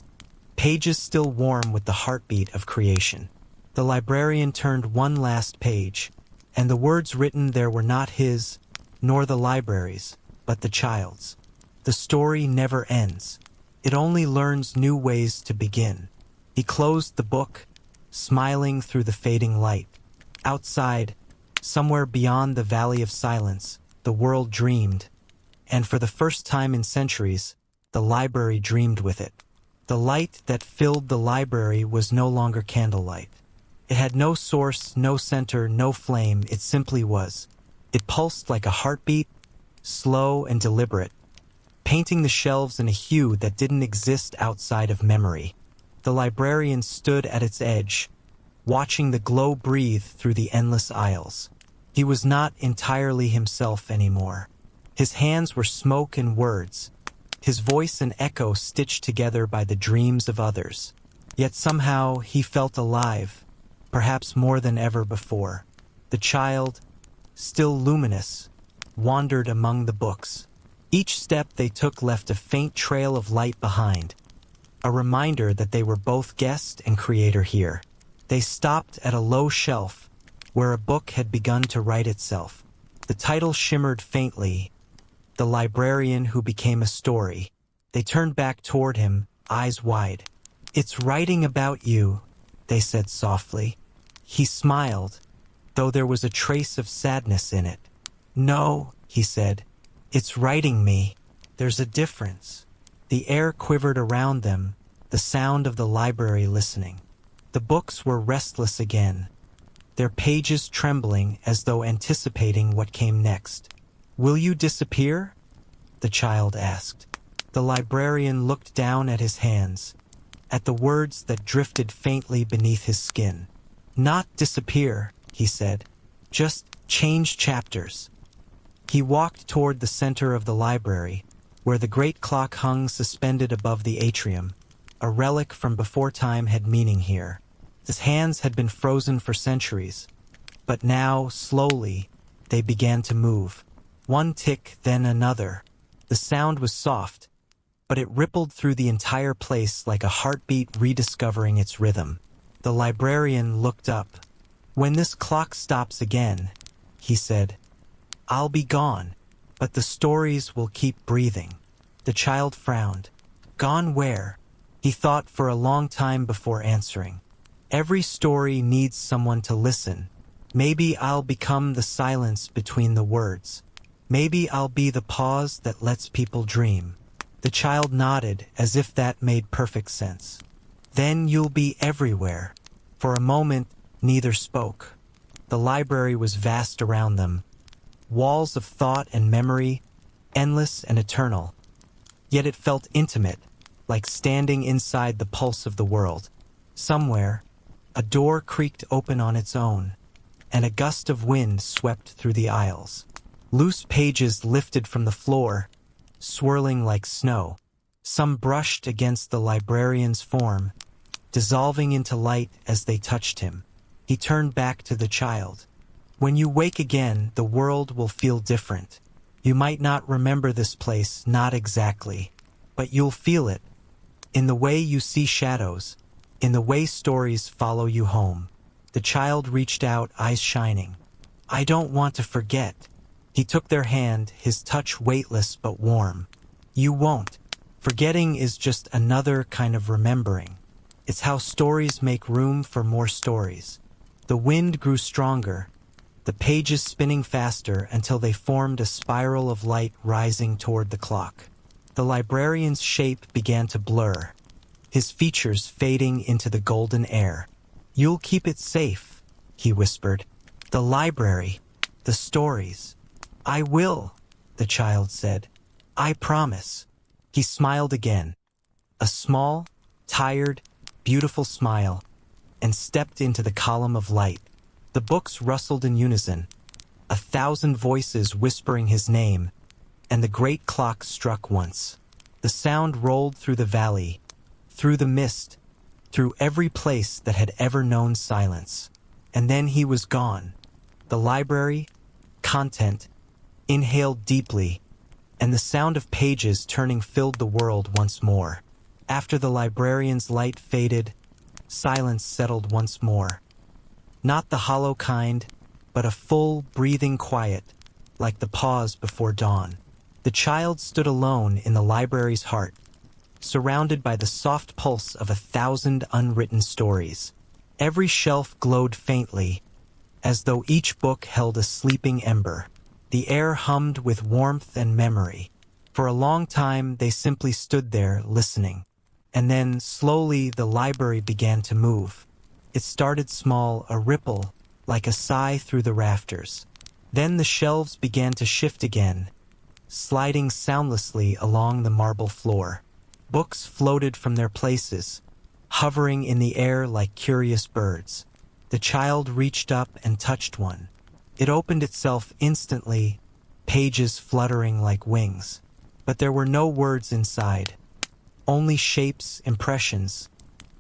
pages still warm with the heartbeat of creation. The librarian turned one last page, and the words written there were not his, nor the library's, but the child's. "The story never ends." It only learns new ways to begin. He closed the book, smiling through the fading light. Outside, somewhere beyond the Valley of Silence, the world dreamed, and for the first time in centuries, the library dreamed with it. The light that filled the library was no longer candlelight. It had no source, no center, no flame, it simply was. It pulsed like a heartbeat, slow and deliberate, painting the shelves in a hue that didn't exist outside of memory. The librarian stood at its edge, watching the glow breathe through the endless aisles. He was not entirely himself anymore. His hands were smoke and words, his voice an echo stitched together by the dreams of others. Yet somehow he felt alive, perhaps more than ever before. The child, still luminous, wandered among the books. Each step they took left a faint trail of light behind, a reminder that they were both guest and creator here. They stopped at a low shelf, where a book had begun to write itself. The title shimmered faintly, The Librarian Who Became a Story. They turned back toward him, eyes wide. "It's writing about you," they said softly. He smiled, though there was a trace of sadness in it. "No," he said, "it's writing me. There's a difference." The air quivered around them, the sound of the library listening. The books were restless again, their pages trembling as though anticipating what came next. "Will you disappear?" the child asked. The librarian looked down at his hands, at the words that drifted faintly beneath his skin. "Not disappear," he said. "Just change chapters." He walked toward the center of the library, where the great clock hung suspended above the atrium. A relic from before time had meaning here. His hands had been frozen for centuries, but now, slowly, they began to move. One tick, then another. The sound was soft, but it rippled through the entire place like a heartbeat rediscovering its rhythm. The librarian looked up. "When this clock stops again," he said, "I'll be gone, but the stories will keep breathing." The child frowned. "Gone where?" He thought for a long time before answering. "Every story needs someone to listen. Maybe I'll become the silence between the words. Maybe I'll be the pause that lets people dream." The child nodded as if that made perfect sense. "Then you'll be everywhere." For a moment, neither spoke. The library was vast around them, walls of thought and memory, endless and eternal. Yet it felt intimate, like standing inside the pulse of the world. Somewhere, a door creaked open on its own, and a gust of wind swept through the aisles. Loose pages lifted from the floor, swirling like snow. Some brushed against the librarian's form, dissolving into light as they touched him. He turned back to the child. "When you wake again, the world will feel different. You might not remember this place, not exactly, but you'll feel it, in the way you see shadows, in the way stories follow you home." The child reached out, eyes shining. "I don't want to forget." He took their hand, his touch weightless but warm. "You won't. Forgetting is just another kind of remembering. It's how stories make room for more stories." The wind grew stronger, the pages spinning faster until they formed a spiral of light rising toward the clock. The librarian's shape began to blur, his features fading into the golden air. "You'll keep it safe," he whispered. "The library, the stories." "I will," the child said. "I promise." He smiled again, a small, tired, beautiful smile, and stepped into the column of light. The books rustled in unison, 1,000 voices whispering his name, and the great clock struck once. The sound rolled through the valley, through the mist, through every place that had ever known silence. And then he was gone. The library, content, inhaled deeply, and the sound of pages turning filled the world once more. After the librarian's light faded, silence settled once more. Not the hollow kind, but a full, breathing quiet, like the pause before dawn. The child stood alone in the library's heart, surrounded by the soft pulse of 1,000 unwritten stories. Every shelf glowed faintly, as though each book held a sleeping ember. The air hummed with warmth and memory. For a long time, they simply stood there, listening. And then, slowly, the library began to move. It started small, a ripple, like a sigh through the rafters. Then the shelves began to shift again, sliding soundlessly along the marble floor. Books floated from their places, hovering in the air like curious birds. The child reached up and touched one. It opened itself instantly, pages fluttering like wings. But there were no words inside, only shapes, impressions,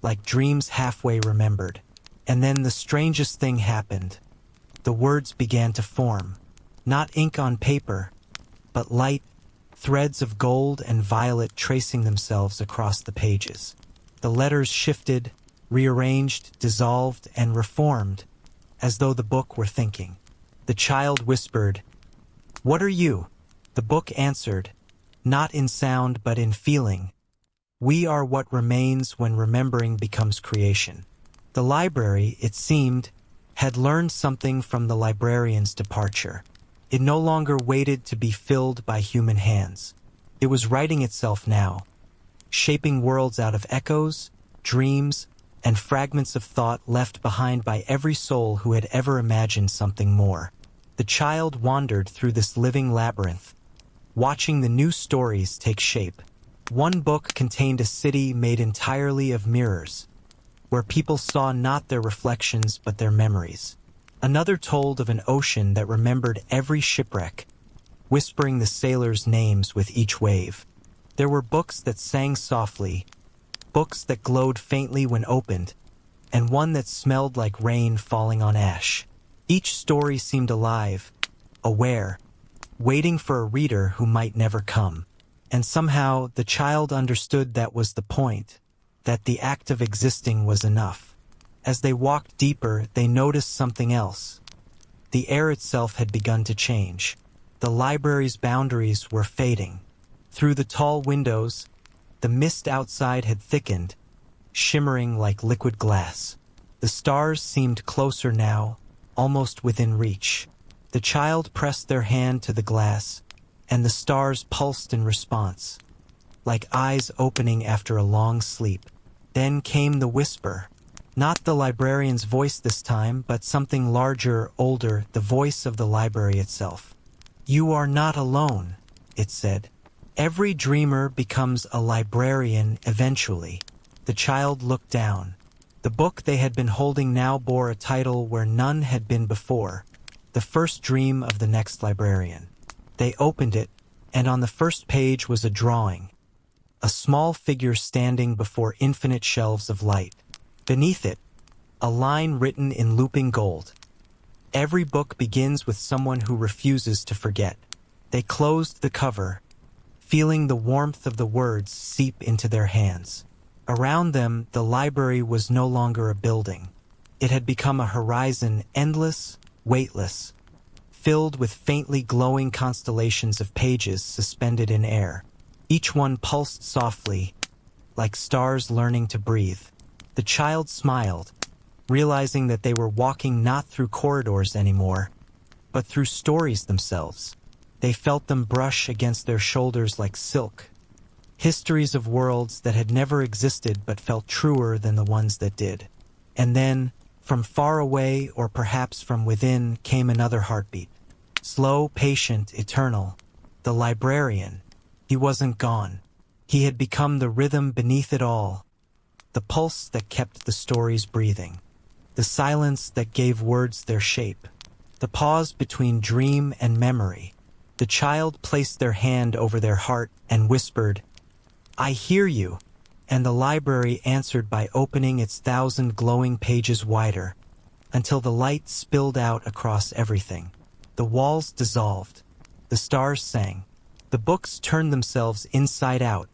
like dreams halfway remembered. And then the strangest thing happened. The words began to form, not ink on paper, but light, threads of gold and violet tracing themselves across the pages. The letters shifted, rearranged, dissolved, and reformed, as though the book were thinking. The child whispered, "What are you?" The book answered, not in sound but in feeling, "We are what remains when remembering becomes creation." The library, it seemed, had learned something from the librarian's departure. It no longer waited to be filled by human hands. It was writing itself now, shaping worlds out of echoes, dreams, and fragments of thought left behind by every soul who had ever imagined something more. The child wandered through this living labyrinth, watching the new stories take shape. One book contained a city made entirely of mirrors, where people saw not their reflections but their memories. Another told of an ocean that remembered every shipwreck, whispering the sailors' names with each wave. There were books that sang softly, books that glowed faintly when opened, and one that smelled like rain falling on ash. Each story seemed alive, aware, waiting for a reader who might never come. And somehow the child understood that was the point, that the act of existing was enough. As they walked deeper, they noticed something else. The air itself had begun to change. The library's boundaries were fading. Through the tall windows, the mist outside had thickened, shimmering like liquid glass. The stars seemed closer now, almost within reach. The child pressed their hand to the glass, and the stars pulsed in response, like eyes opening after a long sleep. Then came the whisper. Not the librarian's voice this time, but something larger, older, the voice of the library itself. "You are not alone," it said. "Every dreamer becomes a librarian eventually." The child looked down. The book they had been holding now bore a title where none had been before, "The First Dream of the Next Librarian." They opened it, and on the first page was a drawing, a small figure standing before infinite shelves of light. Beneath it, a line written in looping gold. "Every book begins with someone who refuses to forget." They closed the cover, feeling the warmth of the words seep into their hands. Around them, the library was no longer a building. It had become a horizon, endless, weightless, filled with faintly glowing constellations of pages suspended in air. Each one pulsed softly, like stars learning to breathe. The child smiled, realizing that they were walking not through corridors anymore, but through stories themselves. They felt them brush against their shoulders like silk, histories of worlds that had never existed but felt truer than the ones that did. And then, from far away or perhaps from within, came another heartbeat. Slow, patient, eternal. The librarian. He wasn't gone. He had become the rhythm beneath it all, the pulse that kept the stories breathing, the silence that gave words their shape, the pause between dream and memory. The child placed their hand over their heart and whispered, "I hear you," and the library answered by opening its 1,000 glowing pages wider, until the light spilled out across everything. The walls dissolved, the stars sang, the books turned themselves inside out,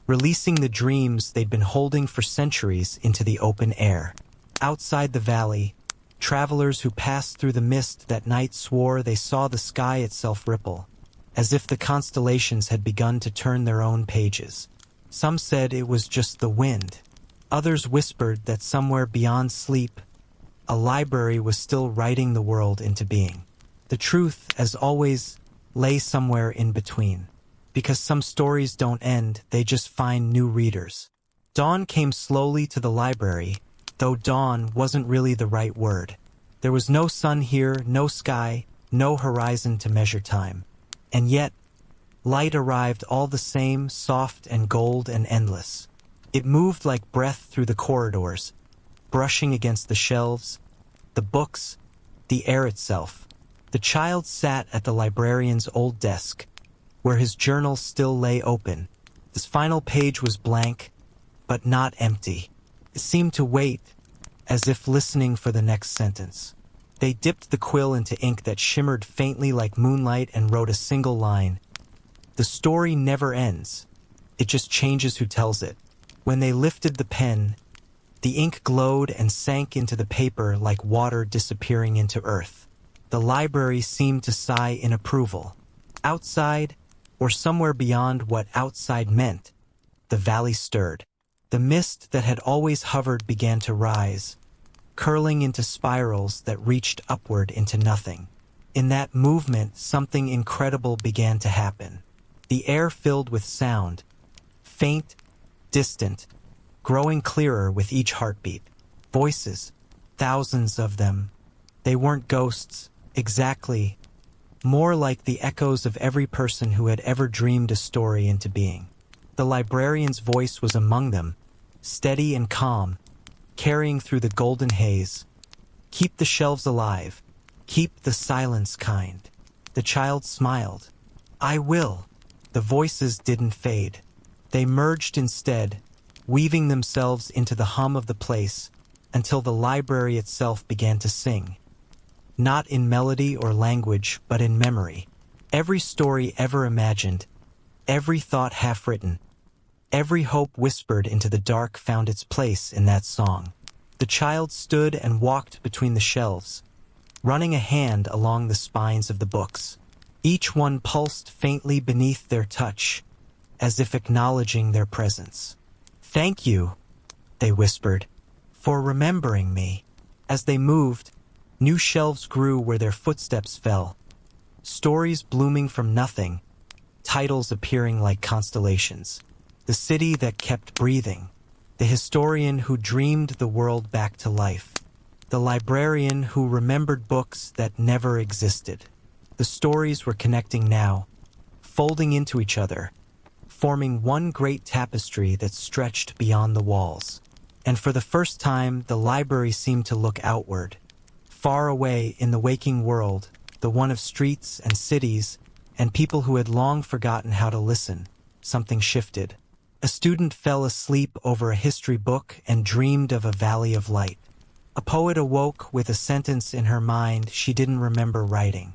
releasing the dreams they'd been holding for centuries into the open air. Outside the valley, travelers who passed through the mist that night swore they saw the sky itself ripple, as if the constellations had begun to turn their own pages. Some said it was just the wind. Others whispered that somewhere beyond sleep, a library was still writing the world into being. The truth, as always, lay somewhere in between. Because some stories don't end, they just find new readers. Dawn came slowly to the library, though dawn wasn't really the right word. There was no sun here, no sky, no horizon to measure time. And yet, light arrived all the same, soft and gold and endless. It moved like breath through the corridors, brushing against the shelves, the books, the air itself. The child sat at the librarian's old desk, where his journal still lay open. His final page was blank, but not empty. It seemed to wait, as if listening for the next sentence. They dipped the quill into ink that shimmered faintly like moonlight and wrote a single line. The story never ends. It just changes who tells it. When they lifted the pen, the ink glowed and sank into the paper like water disappearing into earth. The library seemed to sigh in approval. Outside, or somewhere beyond what outside meant, the valley stirred. The mist that had always hovered began to rise, curling into spirals that reached upward into nothing. In that movement, something incredible began to happen. The air filled with sound, faint, distant, growing clearer with each heartbeat. Voices, thousands of them. They weren't ghosts, exactly. More like the echoes of every person who had ever dreamed a story into being. The librarian's voice was among them, steady and calm, carrying through the golden haze. Keep the shelves alive. Keep the silence kind. The child smiled. I will. The voices didn't fade. They merged instead, weaving themselves into the hum of the place until the library itself began to sing. Not in melody or language, but in memory. Every story ever imagined, every thought half-written, every hope whispered into the dark found its place in that song. The child stood and walked between the shelves, running a hand along the spines of the books. Each one pulsed faintly beneath their touch, as if acknowledging their presence. Thank you, they whispered, for remembering me. As they moved, new shelves grew where their footsteps fell, stories blooming from nothing, titles appearing like constellations. The city that kept breathing, the historian who dreamed the world back to life, the librarian who remembered books that never existed. The stories were connecting now, folding into each other, forming one great tapestry that stretched beyond the walls. And for the first time, the library seemed to look outward. Far away in the waking world, the one of streets and cities and people who had long forgotten how to listen, something shifted. A student fell asleep over a history book and dreamed of a valley of light. A poet awoke with a sentence in her mind she didn't remember writing.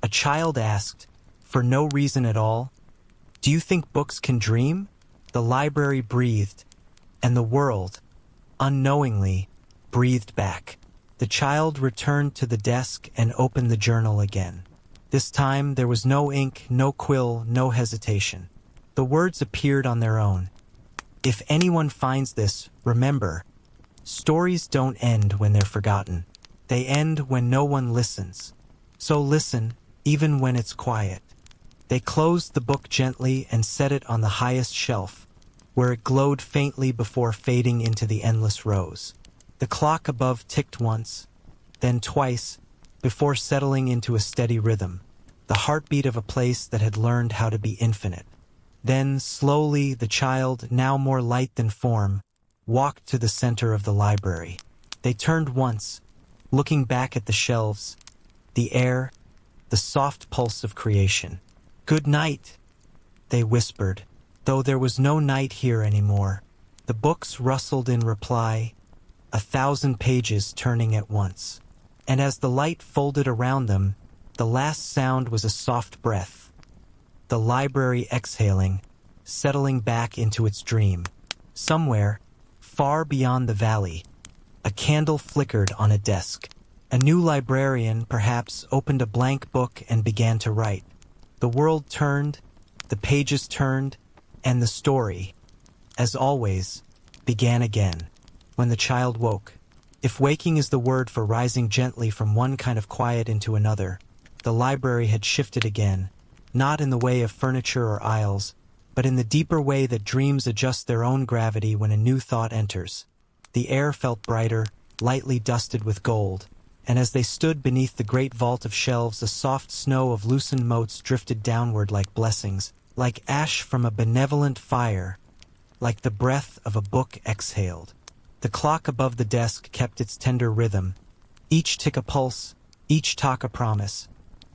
A child asked, for no reason at all, "Do you think books can dream?" The library breathed, and the world, unknowingly, breathed back. The child returned to the desk and opened the journal again. This time there was no ink, no quill, no hesitation. The words appeared on their own. If anyone finds this, remember, stories don't end when they're forgotten. They end when no one listens. So listen, even when it's quiet. They closed the book gently and set it on the highest shelf, where it glowed faintly before fading into the endless rows. The clock above ticked once, then twice, before settling into a steady rhythm, the heartbeat of a place that had learned how to be infinite. Then, slowly, the child, now more light than form, walked to the center of the library. They turned once, looking back at the shelves, the air, the soft pulse of creation. "Good night," they whispered, though there was no night here anymore. The books rustled in reply, 1,000 pages turning at once. And as the light folded around them, the last sound was a soft breath. The library exhaling, settling back into its dream. Somewhere, far beyond the valley, a candle flickered on a desk. A new librarian, perhaps, opened a blank book and began to write. The world turned, the pages turned, and the story, as always, began again. When the child woke. If waking is the word for rising gently from one kind of quiet into another, the library had shifted again, not in the way of furniture or aisles, but in the deeper way that dreams adjust their own gravity when a new thought enters. The air felt brighter, lightly dusted with gold, and as they stood beneath the great vault of shelves, a soft snow of loosened motes drifted downward like blessings, like ash from a benevolent fire, like the breath of a book exhaled. The clock above the desk kept its tender rhythm, each tick a pulse, each talk a promise,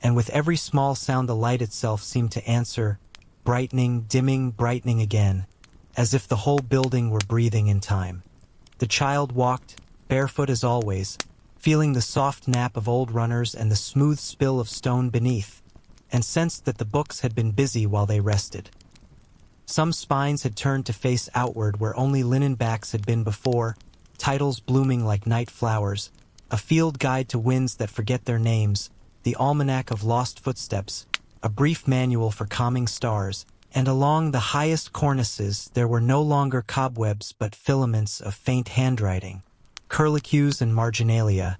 and with every small sound the light itself seemed to answer, brightening, dimming, brightening again, as if the whole building were breathing in time. The child walked, barefoot as always, feeling the soft nap of old runners and the smooth spill of stone beneath, and sensed that the books had been busy while they rested. Some spines had turned to face outward where only linen backs had been before, titles blooming like night flowers, a field guide to winds that forget their names, the almanac of lost footsteps, a brief manual for calming stars, and along the highest cornices there were no longer cobwebs but filaments of faint handwriting, curlicues and marginalia,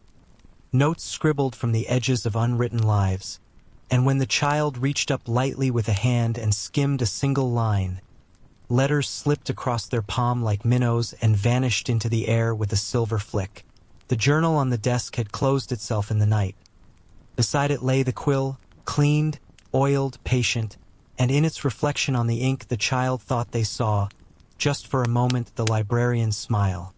notes scribbled from the edges of unwritten lives. And when the child reached up lightly with a hand and skimmed a single line, letters slipped across their palm like minnows and vanished into the air with a silver flick. The journal on the desk had closed itself in the night. Beside it lay the quill, cleaned, oiled, patient, and in its reflection on the ink the child thought they saw, just for a moment, the librarian's smile.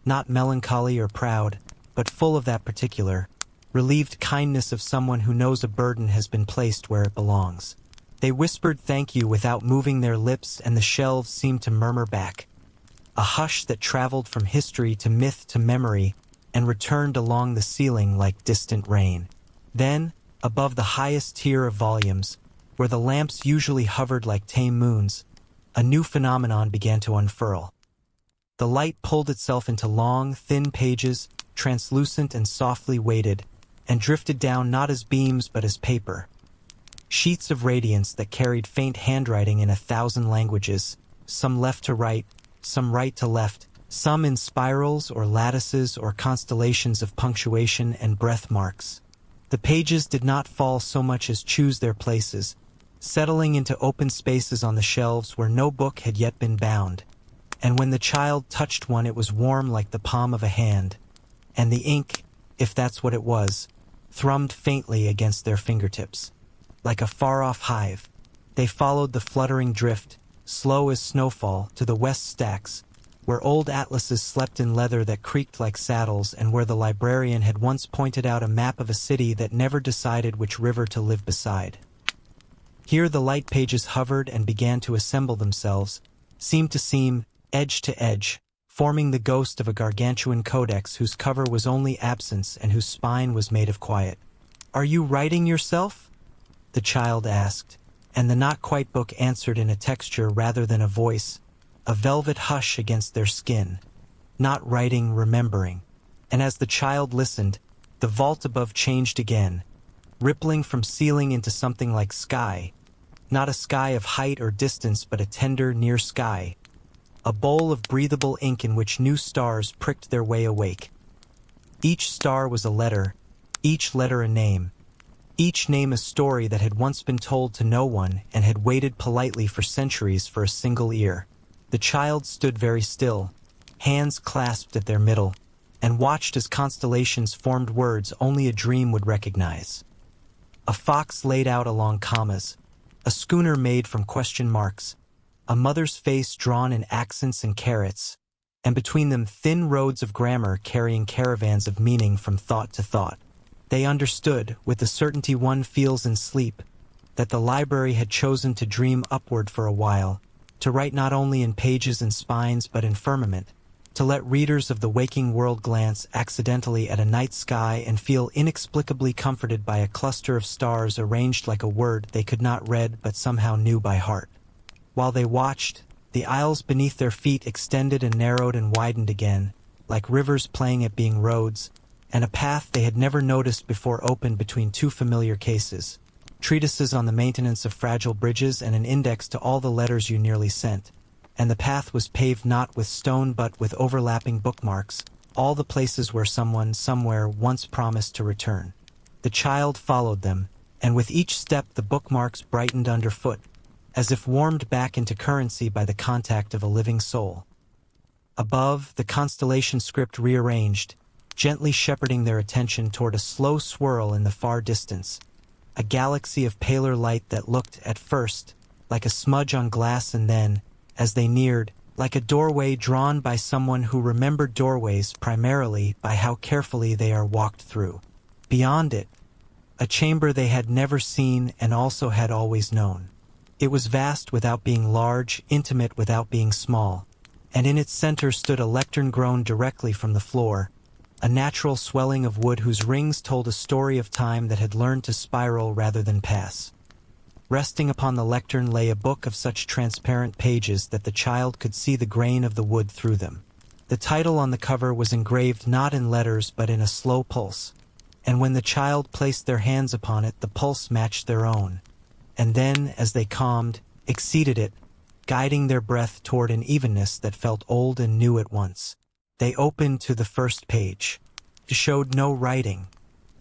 Not melancholy or proud, but full of that particular, relieved kindness of someone who knows a burden has been placed where it belongs. They whispered thank you without moving their lips, and the shelves seemed to murmur back. A hush that traveled from history to myth to memory and returned along the ceiling like distant rain. Then, above the highest tier of volumes, where the lamps usually hovered like tame moons, a new phenomenon began to unfurl. The light pulled itself into long, thin pages, translucent and softly weighted, and drifted down not as beams but as paper. Sheets of radiance that carried faint handwriting in 1,000 languages, some left to right, some right to left, some in spirals or lattices or constellations of punctuation and breath marks. The pages did not fall so much as choose their places, settling into open spaces on the shelves where no book had yet been bound. And when the child touched one, it was warm like the palm of a hand, and the ink, if that's what it was, thrummed faintly against their fingertips. Like a far-off hive, they followed the fluttering drift, slow as snowfall, to the west stacks, where old atlases slept in leather that creaked like saddles, and where the librarian had once pointed out a map of a city that never decided which river to live beside. Here the light pages hovered and began to assemble themselves, seemed to seem, edge to edge, forming the ghost of a gargantuan codex whose cover was only absence and whose spine was made of quiet. "Are you writing yourself?" the child asked, and the not-quite book answered in a texture rather than a voice, a velvet hush against their skin. Not writing, remembering. And as the child listened, the vault above changed again, rippling from ceiling into something like sky, not a sky of height or distance but a tender, near sky, a bowl of breathable ink in which new stars pricked their way awake. Each star was a letter, each letter a name, each name a story that had once been told to no one and had waited politely for centuries for a single ear. The child stood very still, hands clasped at their middle, and watched as constellations formed words only a dream would recognize. A fox laid out along commas, a schooner made from question marks, a mother's face drawn in accents and carrots, and between them thin roads of grammar carrying caravans of meaning from thought to thought. They understood, with the certainty one feels in sleep, that the library had chosen to dream upward for a while, to write not only in pages and spines but in firmament, to let readers of the waking world glance accidentally at a night sky and feel inexplicably comforted by a cluster of stars arranged like a word they could not read but somehow knew by heart. While they watched, the aisles beneath their feet extended and narrowed and widened again, like rivers playing at being roads, and a path they had never noticed before opened between two familiar cases, treatises on the maintenance of fragile bridges and an index to all the letters you nearly sent. and the path was paved not with stone but with overlapping bookmarks, all the places where someone somewhere once promised to return. The child followed them, and with each step the bookmarks brightened underfoot, as if warmed back into currency by the contact of a living soul. Above, the constellation script rearranged, gently shepherding their attention toward a slow swirl in the far distance, a galaxy of paler light that looked, at first, like a smudge on glass and then, as they neared, like a doorway drawn by someone who remembered doorways primarily by how carefully they are walked through. Beyond it, a chamber they had never seen and also had always known. It was vast without being large, intimate without being small, and in its center stood a lectern grown directly from the floor, a natural swelling of wood whose rings told a story of time that had learned to spiral rather than pass. Resting upon the lectern lay a book of such transparent pages that the child could see the grain of the wood through them. The title on the cover was engraved not in letters but in a slow pulse, and when the child placed their hands upon it, the pulse matched their own, and then, as they calmed, exceeded it, guiding their breath toward an evenness that felt old and new at once. They opened to the first page. It showed no writing.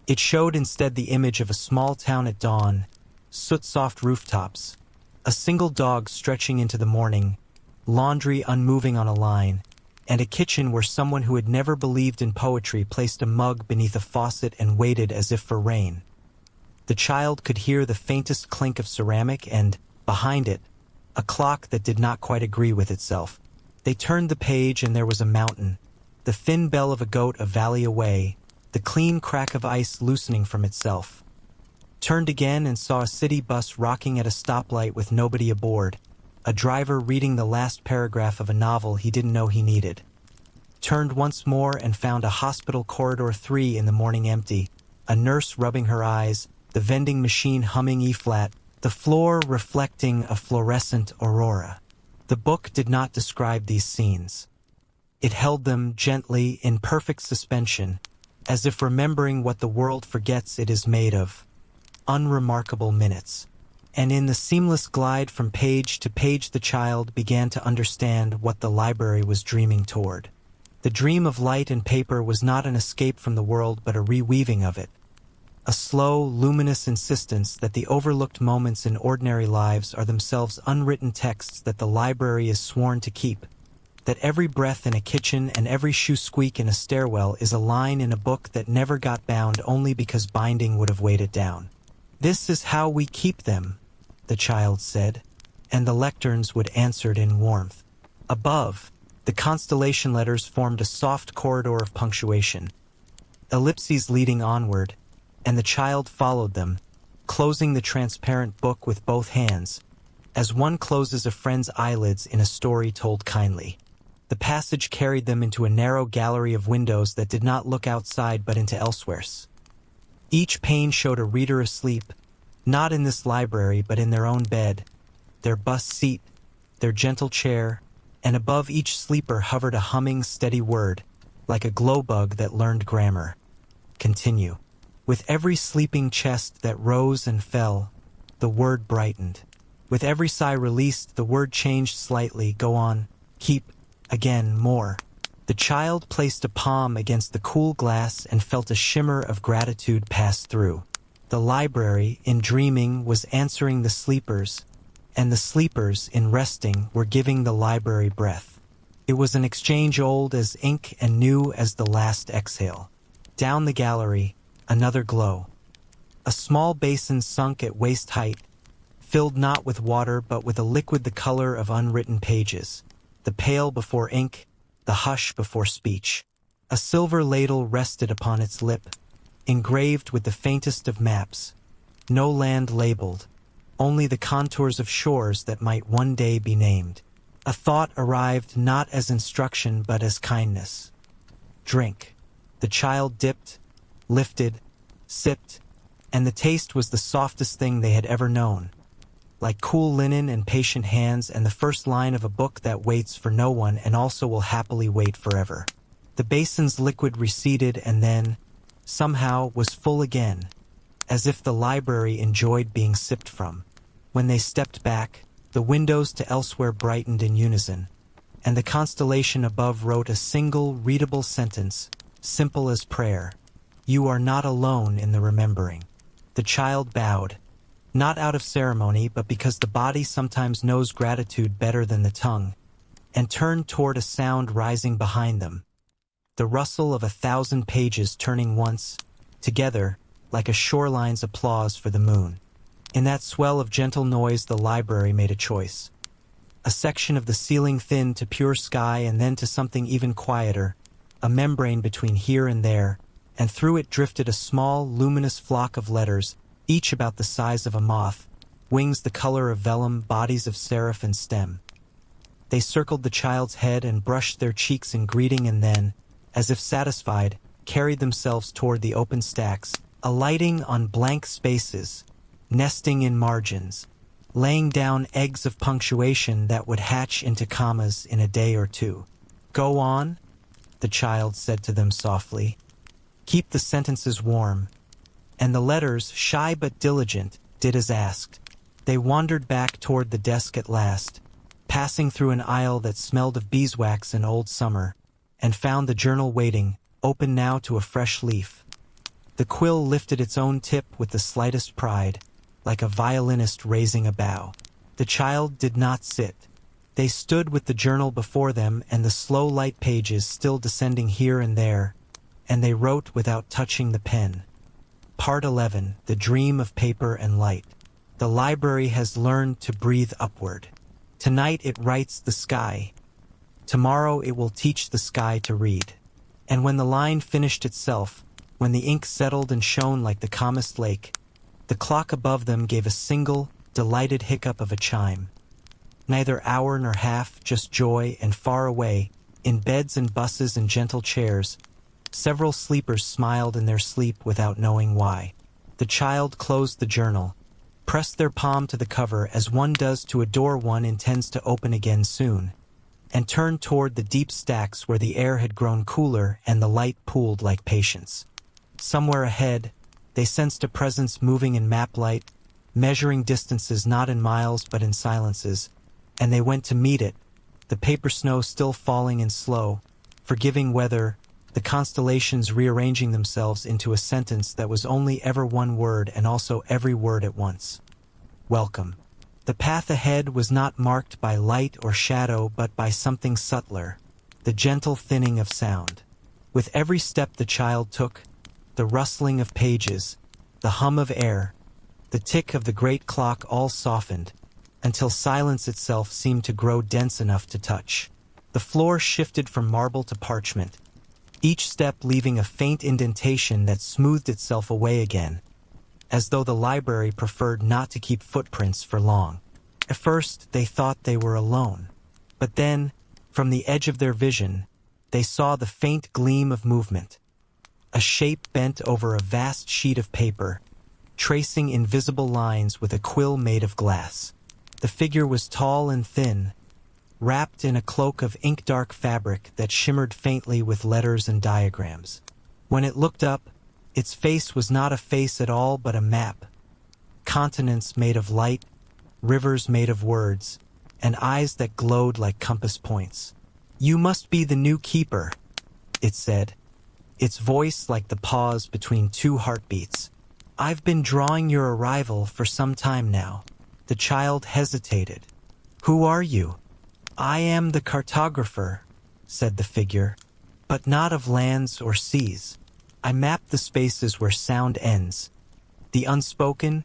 It showed instead the image of a small town at dawn, soot-soft rooftops, a single dog stretching into the morning, laundry unmoving on a line, and a kitchen where someone who had never believed in poetry placed a mug beneath a faucet and waited as if for rain. The child could hear the faintest clink of ceramic and, behind it, a clock that did not quite agree with itself. They turned the page and there was a mountain, the thin bell of a goat a valley away, the clean crack of ice loosening from itself. Turned again and saw a city bus rocking at a stoplight with nobody aboard, a driver reading the last paragraph of a novel he didn't know he needed. Turned once more and found a hospital corridor 3 in the morning empty, a nurse rubbing her eyes, the vending machine humming E-flat, the floor reflecting a fluorescent aurora. The book did not describe these scenes. It held them gently in perfect suspension, as if remembering what the world forgets it is made of. Unremarkable minutes. And in the seamless glide from page to page the child began to understand what the library was dreaming toward. The dream of light and paper was not an escape from the world but a reweaving of it. A slow, luminous insistence that the overlooked moments in ordinary lives are themselves unwritten texts that the library is sworn to keep. That every breath in a kitchen and every shoe squeak in a stairwell is a line in a book that never got bound only because binding would have weighed it down. "This is how we keep them," the child said, and the lecterns would answer it in warmth. Above, the constellation letters formed a soft corridor of punctuation, ellipses leading onward, and the child followed them, closing the transparent book with both hands, as one closes a friend's eyelids in a story told kindly. The passage carried them into a narrow gallery of windows that did not look outside but into elsewheres. Each pane showed a reader asleep, not in this library but in their own bed, their bus seat, their gentle chair, and above each sleeper hovered a humming, steady word, like a glow bug that learned grammar. Continue. With every sleeping chest that rose and fell, the word brightened. With every sigh released, the word changed slightly, go on, keep, again, more. The child placed a palm against the cool glass and felt a shimmer of gratitude pass through. The library, in dreaming, was answering the sleepers, and the sleepers, in resting, were giving the library breath. It was an exchange old as ink and new as the last exhale. Down the gallery, another glow. A small basin sunk at waist height, filled not with water but with a liquid the color of unwritten pages, the pale before ink, the hush before speech. A silver ladle rested upon its lip, engraved with the faintest of maps, no land labeled, only the contours of shores that might one day be named. A thought arrived not as instruction but as kindness. Drink. The child dipped, lifted, sipped, and the taste was the softest thing they had ever known, like cool linen and patient hands and the first line of a book that waits for no one and also will happily wait forever. The basin's liquid receded and then, somehow, was full again, as if the library enjoyed being sipped from. When they stepped back, the windows to elsewhere brightened in unison, and the constellation above wrote a single, readable sentence, simple as prayer. You are not alone in the remembering. The child bowed, not out of ceremony, but because the body sometimes knows gratitude better than the tongue, and turned toward a sound rising behind them. The rustle of 1,000 pages turning once, together, like a shoreline's applause for the moon. In that swell of gentle noise the library made a choice. A section of the ceiling thinned to pure sky and then to something even quieter, a membrane between here and there, and through it drifted a small, luminous flock of letters, each about the size of a moth, wings the color of vellum, bodies of serif and stem. They circled the child's head and brushed their cheeks in greeting and then, as if satisfied, carried themselves toward the open stacks, alighting on blank spaces, nesting in margins, laying down eggs of punctuation that would hatch into commas in a day or two. Go on, the child said to them softly. Keep the sentences warm. And the letters, shy but diligent, did as asked. They wandered back toward the desk at last, passing through an aisle that smelled of beeswax in old summer, and found the journal waiting, open now to a fresh leaf. The quill lifted its own tip with the slightest pride, like a violinist raising a bow. The child did not sit. They stood with the journal before them and the slow light pages still descending here and there, and they wrote without touching the pen. Part 11, The Dream of Paper and Light. The library has learned to breathe upward. Tonight it writes the sky. Tomorrow it will teach the sky to read. And when the line finished itself, when the ink settled and shone like the calmest lake, the clock above them gave a single, delighted hiccup of a chime. Neither hour nor half, just joy, and far away, in beds and buses and gentle chairs, several sleepers smiled in their sleep without knowing why. The child closed the journal, pressed their palm to the cover as one does to a door one intends to open again soon, and turned toward the deep stacks where the air had grown cooler and the light pooled like patience. Somewhere ahead, they sensed a presence moving in map light, measuring distances not in miles but in silences, and they went to meet it, the paper snow still falling in slow, forgiving weather, the constellations rearranging themselves into a sentence that was only ever one word and also every word at once. Welcome. The path ahead was not marked by light or shadow but by something subtler, the gentle thinning of sound. With every step the child took, the rustling of pages, the hum of air, the tick of the great clock all softened, until silence itself seemed to grow dense enough to touch. The floor shifted from marble to parchment, each step leaving a faint indentation that smoothed itself away again, as though the library preferred not to keep footprints for long. At first, they thought they were alone, but then, from the edge of their vision, they saw the faint gleam of movement. A shape bent over a vast sheet of paper, tracing invisible lines with a quill made of glass. The figure was tall and thin, wrapped in a cloak of ink-dark fabric that shimmered faintly with letters and diagrams. When it looked up, its face was not a face at all but a map. Continents made of light, rivers made of words, and eyes that glowed like compass points. "You must be the new keeper," it said, its voice like the pause between two heartbeats. "I've been drawing your arrival for some time now." The child hesitated. "Who are you?" "I am the cartographer," said the figure, "but not of lands or seas. I map the spaces where sound ends, the unspoken,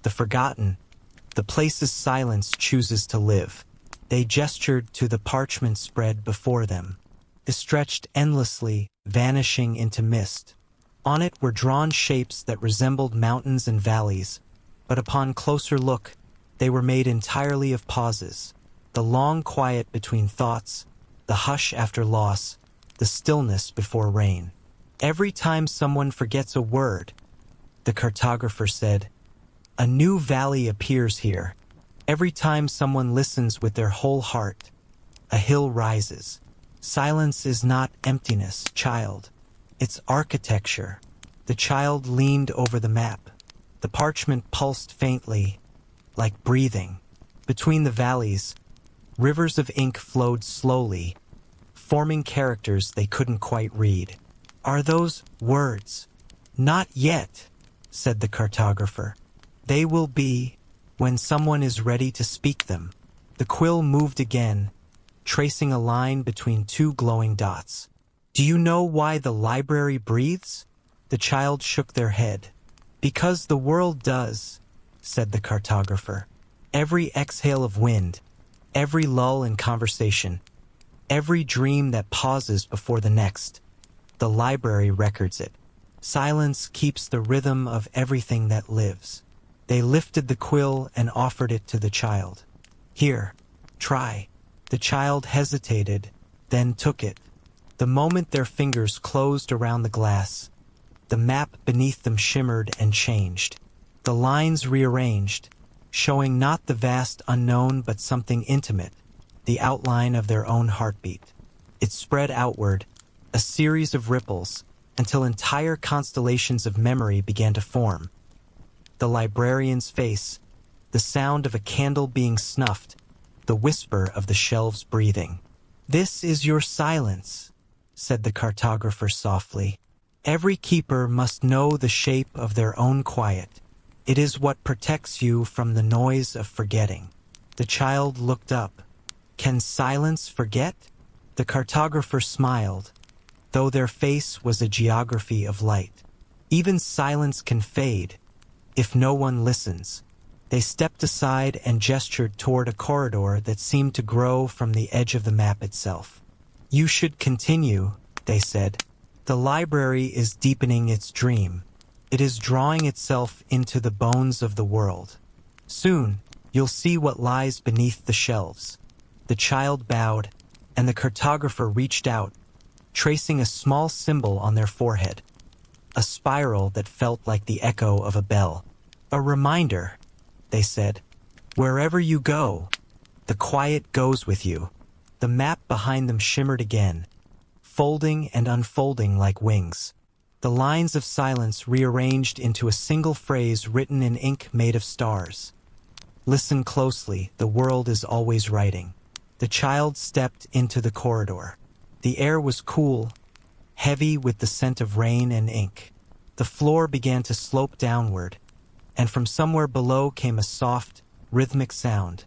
the forgotten, the places silence chooses to live." They gestured to the parchment spread before them. It stretched endlessly, vanishing into mist. On it were drawn shapes that resembled mountains and valleys, but upon closer look, they were made entirely of pauses. The long quiet between thoughts, the hush after loss, the stillness before rain. "Every time someone forgets a word," the cartographer said, "a new valley appears here. Every time someone listens with their whole heart, a hill rises. Silence is not emptiness, child. It's architecture." The child leaned over the map. The parchment pulsed faintly, like breathing. Between the valleys, rivers of ink flowed slowly, forming characters they couldn't quite read. "Are those words?" "Not yet," said the cartographer. "They will be when someone is ready to speak them." The quill moved again, tracing a line between two glowing dots. "Do you know why the library breathes?" The child shook their head. "Because the world does," said the cartographer. "Every exhale of wind, every lull in conversation, every dream that pauses before the next, the library records it. Silence keeps the rhythm of everything that lives." They lifted the quill and offered it to the child. "Here, try." The child hesitated, then took it. The moment their fingers closed around the glass, the map beneath them shimmered and changed. The lines rearranged, showing not the vast unknown but something intimate, the outline of their own heartbeat. It spread outward, a series of ripples, until entire constellations of memory began to form. The librarian's face, the sound of a candle being snuffed, the whisper of the shelves breathing. "This is your silence," said the cartographer softly. "Every keeper must know the shape of their own quiet. It is what protects you from the noise of forgetting." The child looked up. "Can silence forget?" The cartographer smiled, though their face was a geography of light. "Even silence can fade, if no one listens." They stepped aside and gestured toward a corridor that seemed to grow from the edge of the map itself. "You should continue," they said. "The library is deepening its dream. It is drawing itself into the bones of the world. Soon, you'll see what lies beneath the shelves." The child bowed, and the cartographer reached out, tracing a small symbol on their forehead. A spiral that felt like the echo of a bell. "A reminder," they said. "Wherever you go, the quiet goes with you." The map behind them shimmered again, folding and unfolding like wings. The lines of silence rearranged into a single phrase written in ink made of stars. "Listen closely, the world is always writing." The child stepped into the corridor. The air was cool, heavy with the scent of rain and ink. The floor began to slope downward, and from somewhere below came a soft, rhythmic sound.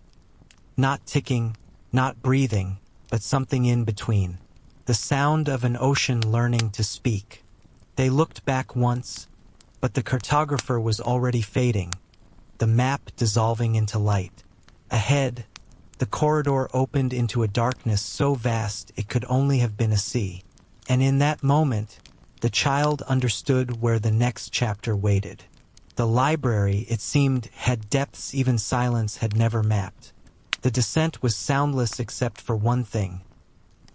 Not ticking, not breathing, but something in between. The sound of an ocean learning to speak. They looked back once, but the cartographer was already fading, the map dissolving into light. Ahead, the corridor opened into a darkness so vast it could only have been a sea. And in that moment, the child understood where the next chapter waited. The library, it seemed, had depths even silence had never mapped. The descent was soundless except for one thing.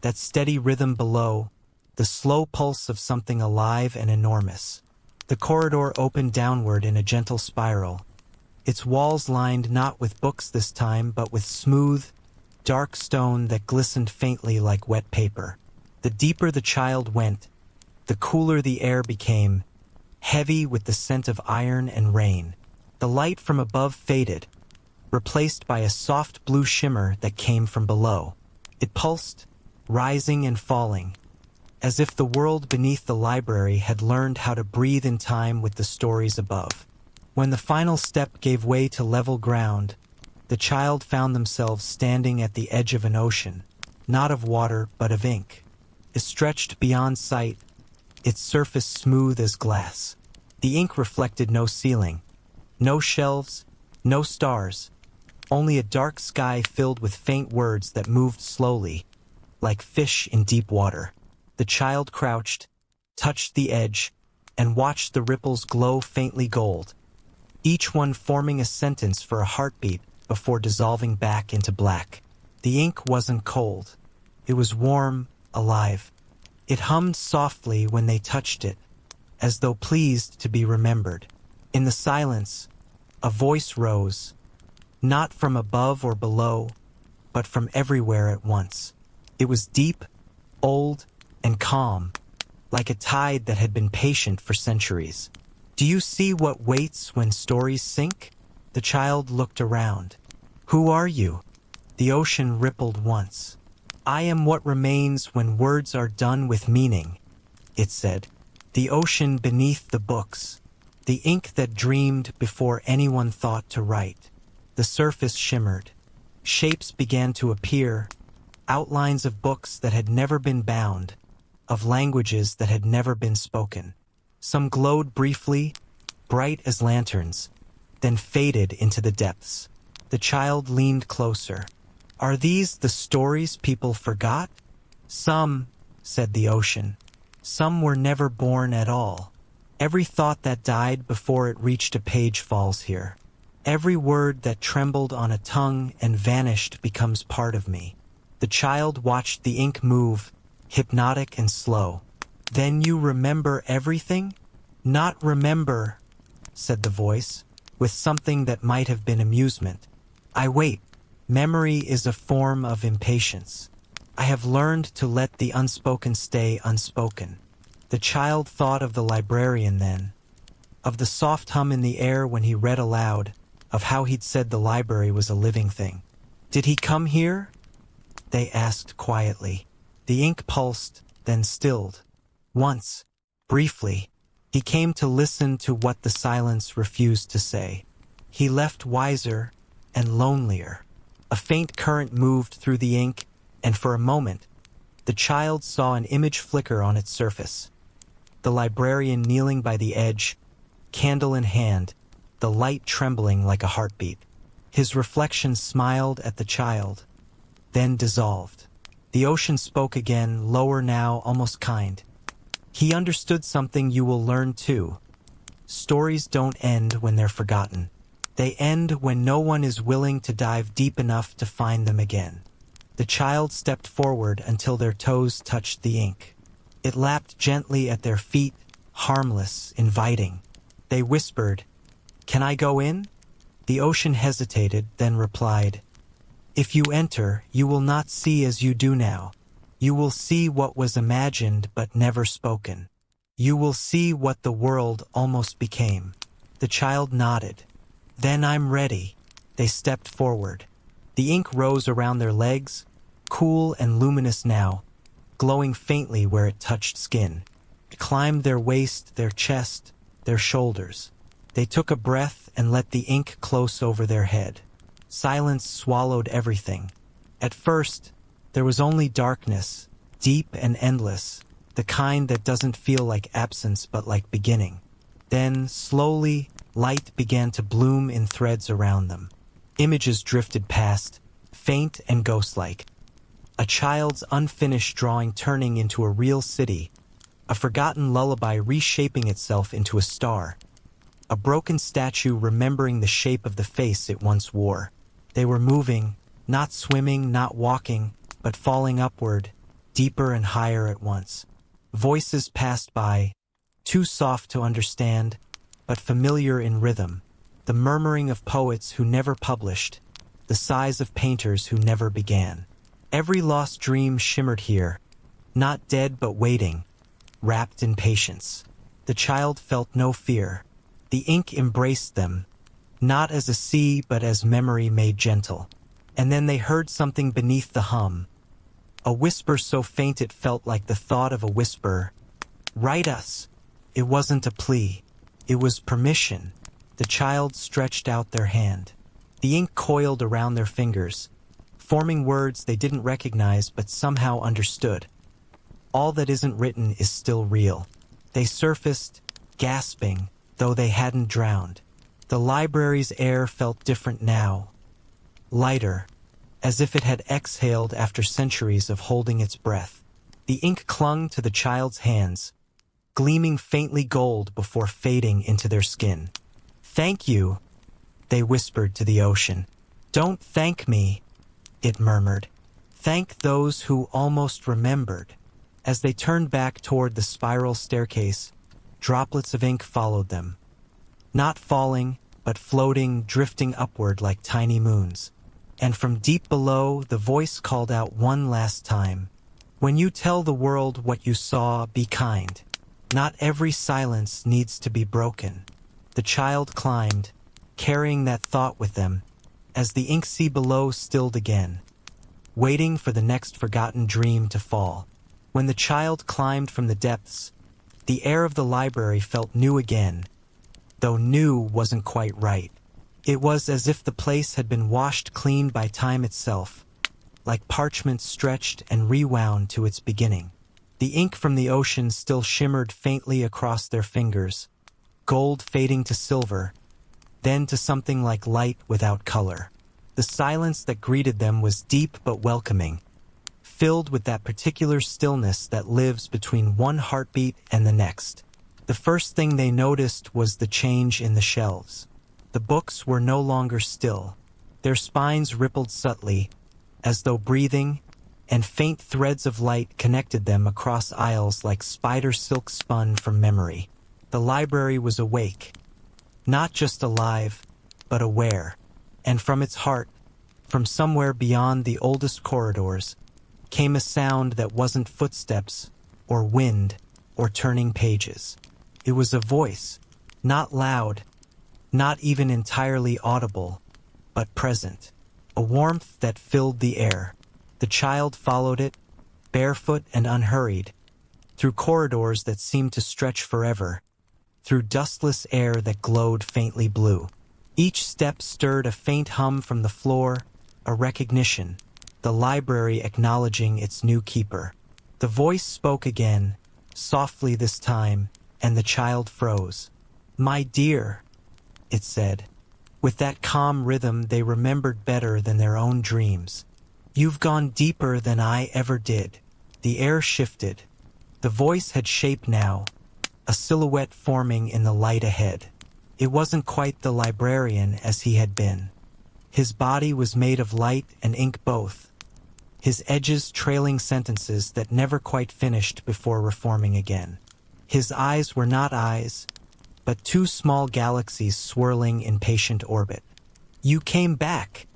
That steady rhythm below, the slow pulse of something alive and enormous. The corridor opened downward in a gentle spiral, its walls lined not with books this time, but with smooth, dark stone that glistened faintly like wet paper. The deeper the child went, the cooler the air became, heavy with the scent of iron and rain. The light from above faded, replaced by a soft blue shimmer that came from below. It pulsed, rising and falling, as if the world beneath the library had learned how to breathe in time with the stories above. When the final step gave way to level ground, the child found themselves standing at the edge of an ocean, not of water but of ink. It stretched beyond sight, its surface smooth as glass. The ink reflected no ceiling, no shelves, no stars, only a dark sky filled with faint words that moved slowly, like fish in deep water. The child crouched, touched the edge, and watched the ripples glow faintly gold, each one forming a sentence for a heartbeat before dissolving back into black. The ink wasn't cold. It was warm, alive. It hummed softly when they touched it, as though pleased to be remembered. In the silence, a voice rose, not from above or below, but from everywhere at once. It was deep, old, and calm, like a tide that had been patient for centuries. "Do you see what waits when stories sink?" The child looked around. Who are you? The ocean rippled once. I am what remains when words are done with meaning, it said. The ocean beneath the books. The ink that dreamed before anyone thought to write. The surface shimmered. Shapes began to appear, outlines of books that had never been bound, of languages that had never been spoken. Some glowed briefly, bright as lanterns, then faded into the depths. The child leaned closer. Are these the stories people forgot? Some, said the ocean. Some were never born at all. Every thought that died before it reached a page falls here. Every word that trembled on a tongue and vanished becomes part of me. The child watched the ink move, hypnotic and slow. Then you remember everything? Not remember, said the voice, with something that might have been amusement. I wait. Memory is a form of impatience. I have learned to let the unspoken stay unspoken. The child thought of the librarian then, of the soft hum in the air when he read aloud, of how he'd said the library was a living thing. Did he come here? They asked quietly. The ink pulsed, then stilled. Once, briefly, he came to listen to what the silence refused to say. He left wiser and lonelier. A faint current moved through the ink, and for a moment, the child saw an image flicker on its surface. The librarian kneeling by the edge, candle in hand, the light trembling like a heartbeat. His reflection smiled at the child, then dissolved. The ocean spoke again, lower now, almost kind. He understood something you will learn too. Stories don't end when they're forgotten. They end when no one is willing to dive deep enough to find them again. The child stepped forward until their toes touched the ink. It lapped gently at their feet, harmless, inviting. They whispered, "Can I go in?" The ocean hesitated, then replied, "If you enter, you will not see as you do now. You will see what was imagined but never spoken. You will see what the world almost became." The child nodded. "Then I'm ready." They stepped forward. The ink rose around their legs, cool and luminous now, glowing faintly where it touched skin. It climbed their waist, their chest, their shoulders. They took a breath and let the ink close over their head. Silence swallowed everything. At first, there was only darkness, deep and endless, the kind that doesn't feel like absence but like beginning. Then, slowly, light began to bloom in threads around them. Images drifted past, faint and ghost-like. A child's unfinished drawing turning into a real city, a forgotten lullaby reshaping itself into a star, a broken statue remembering the shape of the face it once wore. They were moving, not swimming, not walking, but falling upward, deeper and higher at once. Voices passed by, too soft to understand, but familiar in rhythm, the murmuring of poets who never published, the sighs of painters who never began. Every lost dream shimmered here, not dead but waiting, wrapped in patience. The child felt no fear. The ink embraced them, not as a sea but as memory made gentle. And then they heard something beneath the hum, a whisper so faint it felt like the thought of a whisper. "Write us." It wasn't a plea. It was permission. The child stretched out their hand. The ink coiled around their fingers, forming words they didn't recognize but somehow understood. All that isn't written is still real. They surfaced, gasping, though they hadn't drowned. The library's air felt different now, lighter, as if it had exhaled after centuries of holding its breath. The ink clung to the child's hands, gleaming faintly gold before fading into their skin. "Thank you," they whispered to the ocean. "Don't thank me," it murmured. "Thank those who almost remembered." As they turned back toward the spiral staircase, droplets of ink followed them. Not falling, but floating, drifting upward like tiny moons. And from deep below, the voice called out one last time, "When you tell the world what you saw, be kind. Not every silence needs to be broken." The child climbed, carrying that thought with them, as the ink sea below stilled again, waiting for the next forgotten dream to fall. When the child climbed from the depths, the air of the library felt new again, though new wasn't quite right. It was as if the place had been washed clean by time itself, like parchment stretched and rewound to its beginning. The ink from the ocean still shimmered faintly across their fingers, gold fading to silver, then to something like light without color. The silence that greeted them was deep but welcoming, filled with that particular stillness that lives between one heartbeat and the next. The first thing they noticed was the change in the shelves. The books were no longer still. Their spines rippled subtly, as though breathing, and faint threads of light connected them across aisles like spider silk spun from memory. The library was awake, not just alive, but aware. And from its heart, from somewhere beyond the oldest corridors, came a sound that wasn't footsteps, or wind, or turning pages. It was a voice, not loud, not even entirely audible, but present. A warmth that filled the air. The child followed it, barefoot and unhurried, through corridors that seemed to stretch forever, through dustless air that glowed faintly blue. Each step stirred a faint hum from the floor, a recognition, the library acknowledging its new keeper. The voice spoke again, softly this time, and the child froze. "My dear," it said, with that calm rhythm they remembered better than their own dreams. "You've gone deeper than I ever did." The air shifted. The voice had shape now, a silhouette forming in the light ahead. It wasn't quite the librarian as he had been. His body was made of light and ink both, his edges trailing sentences that never quite finished before reforming again. His eyes were not eyes, but two small galaxies swirling in patient orbit. "You came back,"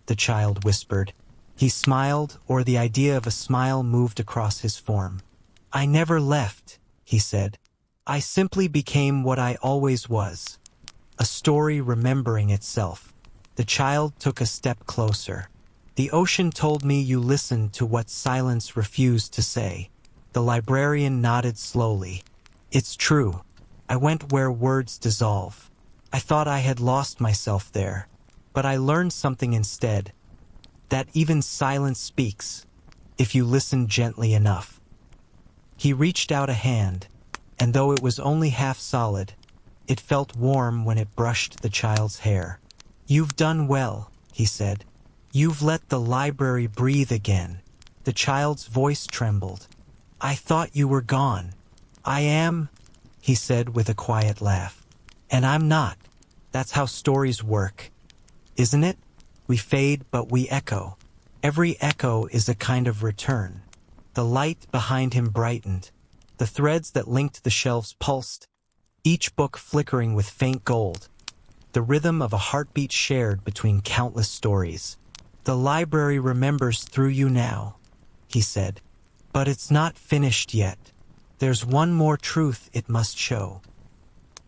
the child whispered. He smiled, or the idea of a smile moved across his form. "I never left," he said. "I simply became what I always was. A story remembering itself." The child took a step closer. "The ocean told me you listened to what silence refused to say." The librarian nodded slowly. "It's true. I went where words dissolve. I thought I had lost myself there, but I learned something instead. That even silence speaks, if you listen gently enough." He reached out a hand, and though it was only half solid, it felt warm when it brushed the child's hair. "You've done well," he said. "You've let the library breathe again." The child's voice trembled. "I thought you were gone." "I am," he said with a quiet laugh. "And I'm not. That's how stories work, isn't it? We fade, but we echo. Every echo is a kind of return." The light behind him brightened. The threads that linked the shelves pulsed, each book flickering with faint gold, the rhythm of a heartbeat shared between countless stories. "The library remembers through you now," he said. "But it's not finished yet. There's one more truth it must show."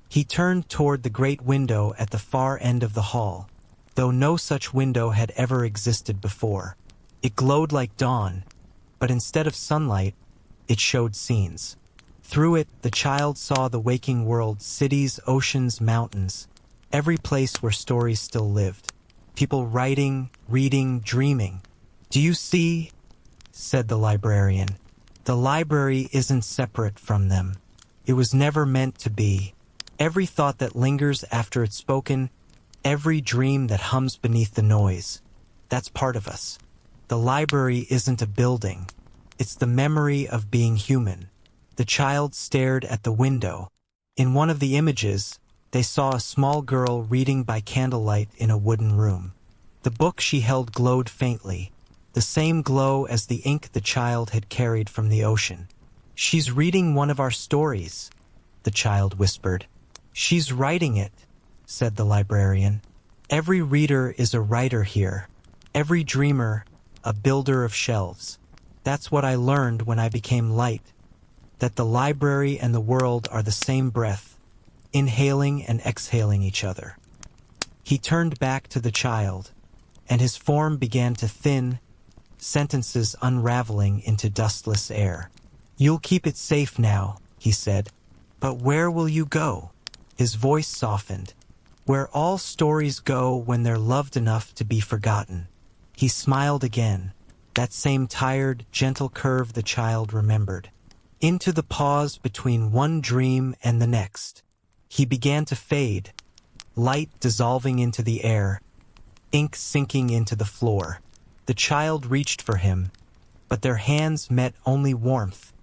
He turned toward the great window at the far end of the hall, though no such window had ever existed before. It glowed like dawn, but instead of sunlight, it showed scenes. Through it, the child saw the waking world, cities, oceans, mountains, every place where stories still lived. People writing, reading, dreaming. "Do you see?" said the librarian. "The library isn't separate from them. It was never meant to be. Every thought that lingers after it's spoken, every dream that hums beneath the noise, that's part of us. The library isn't a building. It's the memory of being human." The child stared at the window. In one of the images, they saw a small girl reading by candlelight in a wooden room. The book she held glowed faintly, the same glow as the ink the child had carried from the ocean. "She's reading one of our stories," the child whispered. "She's writing it," said the librarian. "Every reader is a writer here. Every dreamer, a builder of shelves. That's what I learned when I became light, that the library and the world are the same breath, inhaling and exhaling each other." He turned back to the child, and his form began to thin, sentences unraveling into dustless air. "You'll keep it safe now," he said. "But where will you go?" His voice softened. "Where all stories go when they're loved enough to be forgotten." He smiled again, that same tired, gentle curve the child remembered. Into the pause between one dream and the next. He began to fade, light dissolving into the air, ink sinking into the floor. The child reached for him, but their hands met only warmth,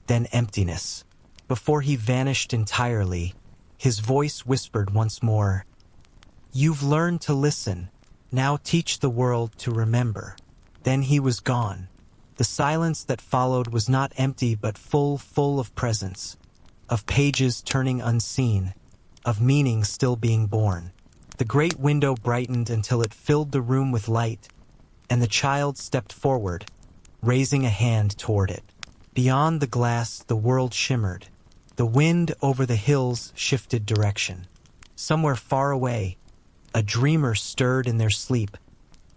then emptiness. Before he vanished entirely, his voice whispered once more, "You've learned to listen. Now teach the world to remember." Then he was gone. The silence that followed was not empty but full of presence, of pages turning unseen, of meaning still being born. The great window brightened until it filled the room with light, and the child stepped forward, raising a hand toward it. Beyond the glass, the world shimmered. The wind over the hills shifted direction. Somewhere far away, a dreamer stirred in their sleep,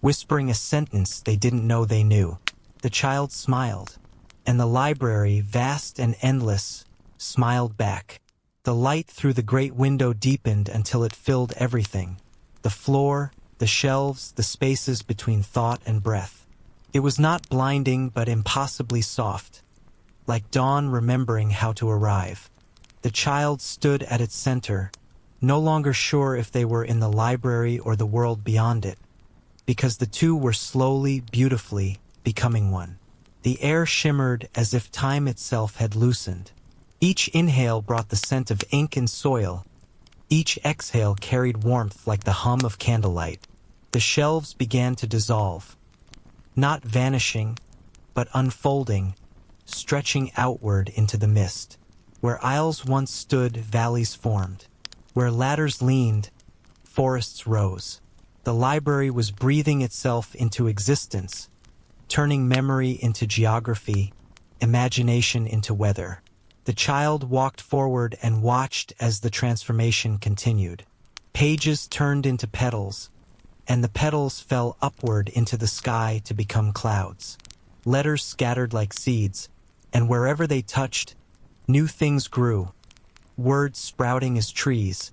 whispering a sentence they didn't know they knew. The child smiled, and the library, vast and endless, smiled back. The light through the great window deepened until it filled everything. The floor, the shelves, the spaces between thought and breath. It was not blinding but impossibly soft, like dawn remembering how to arrive. The child stood at its center, no longer sure if they were in the library or the world beyond it, because the two were slowly, beautifully, becoming one. The air shimmered as if time itself had loosened. Each inhale brought the scent of ink and soil. Each exhale carried warmth like the hum of candlelight. The shelves began to dissolve, not vanishing, but unfolding, stretching outward into the mist. Where aisles once stood, valleys formed. Where ladders leaned, forests rose. The library was breathing itself into existence, turning memory into geography, imagination into weather. The child walked forward and watched as the transformation continued. Pages turned into petals, and the petals fell upward into the sky to become clouds. Letters scattered like seeds, and wherever they touched, new things grew. Words sprouting as trees,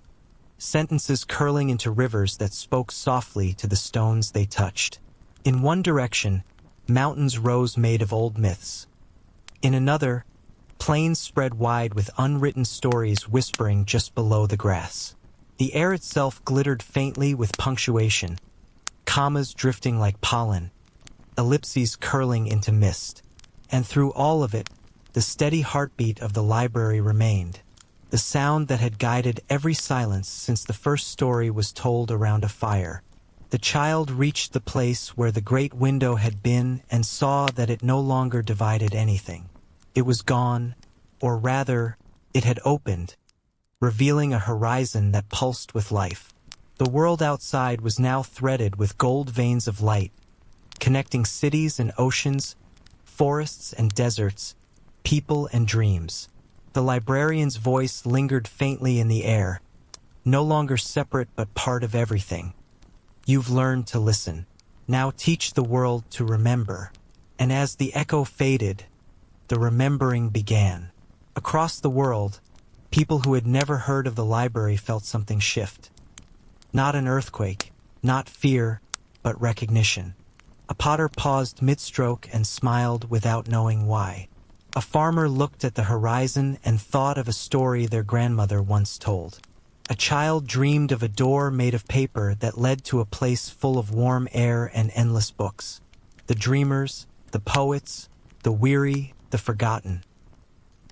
sentences curling into rivers that spoke softly to the stones they touched. In one direction, mountains rose made of old myths. In another, plains spread wide with unwritten stories whispering just below the grass. The air itself glittered faintly with punctuation, commas drifting like pollen, ellipses curling into mist. And through all of it, the steady heartbeat of the library remained, the sound that had guided every silence since the first story was told around a fire. The child reached the place where the great window had been and saw that it no longer divided anything. It was gone, or rather, it had opened, revealing a horizon that pulsed with life. The world outside was now threaded with gold veins of light, connecting cities and oceans, forests and deserts, people and dreams. The librarian's voice lingered faintly in the air, no longer separate but part of everything. "You've learned to listen. Now teach the world to remember." And as the echo faded, the remembering began. Across the world, people who had never heard of the library felt something shift. Not an earthquake, not fear, but recognition. A potter paused mid-stroke and smiled without knowing why. A farmer looked at the horizon and thought of a story their grandmother once told. A child dreamed of a door made of paper that led to a place full of warm air and endless books. The dreamers, the poets, the weary, the forgotten.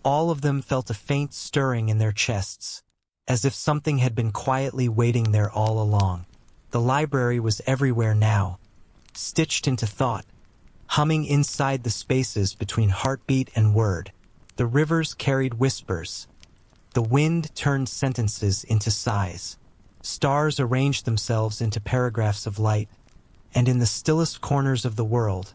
All of them felt a faint stirring in their chests, as if something had been quietly waiting there all along. The library was everywhere now, stitched into thought, humming inside the spaces between heartbeat and word. The rivers carried whispers. The wind turned sentences into sighs. Stars arranged themselves into paragraphs of light. And in the stillest corners of the world,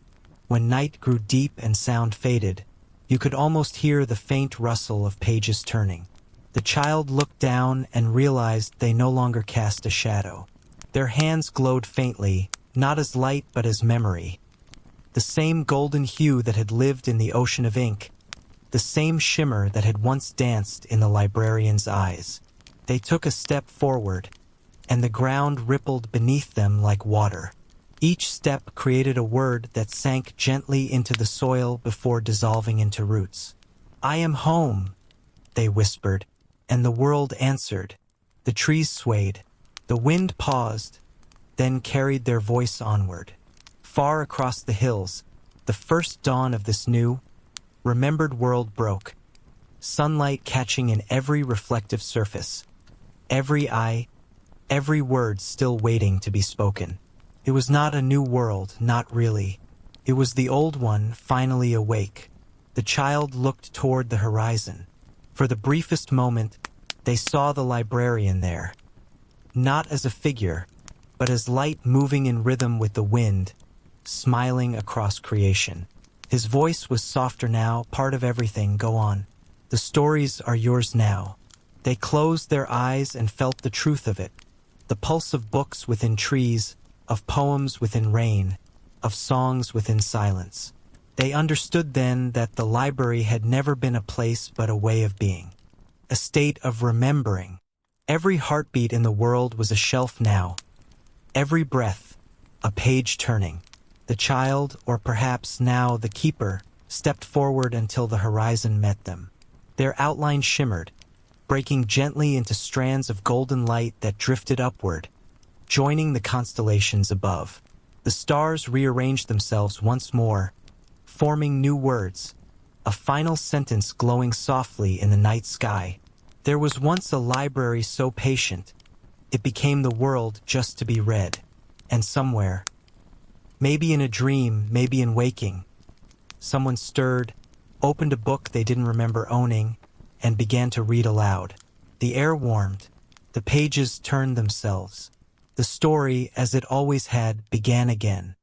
when night grew deep and sound faded, you could almost hear the faint rustle of pages turning. The child looked down and realized they no longer cast a shadow. Their hands glowed faintly, not as light but as memory. The same golden hue that had lived in the ocean of ink, the same shimmer that had once danced in the librarian's eyes. They took a step forward, and the ground rippled beneath them like water. Each step created a word that sank gently into the soil before dissolving into roots. "I am home," they whispered, and the world answered. The trees swayed, the wind paused, then carried their voice onward. Far across the hills, the first dawn of this new, remembered world broke, sunlight catching in every reflective surface, every eye, every word still waiting to be spoken. It was not a new world, not really. It was the old one finally awake. The child looked toward the horizon. For the briefest moment, they saw the librarian there, not as a figure, but as light moving in rhythm with the wind, smiling across creation. His voice was softer now, part of everything. "Go on. The stories are yours now." They closed their eyes and felt the truth of it, the pulse of books within trees, of poems within rain, of songs within silence. They understood then that the library had never been a place but a way of being, a state of remembering. Every heartbeat in the world was a shelf now, every breath a page turning. The child, or perhaps now the keeper, stepped forward until the horizon met them. Their outline shimmered, breaking gently into strands of golden light that drifted upward, joining the constellations above. The stars rearranged themselves once more, forming new words, a final sentence glowing softly in the night sky. There was once a library so patient, it became the world just to be read. And somewhere, maybe in a dream, maybe in waking, someone stirred, opened a book they didn't remember owning, and began to read aloud. The air warmed, the pages turned themselves. The story, as it always had, began again.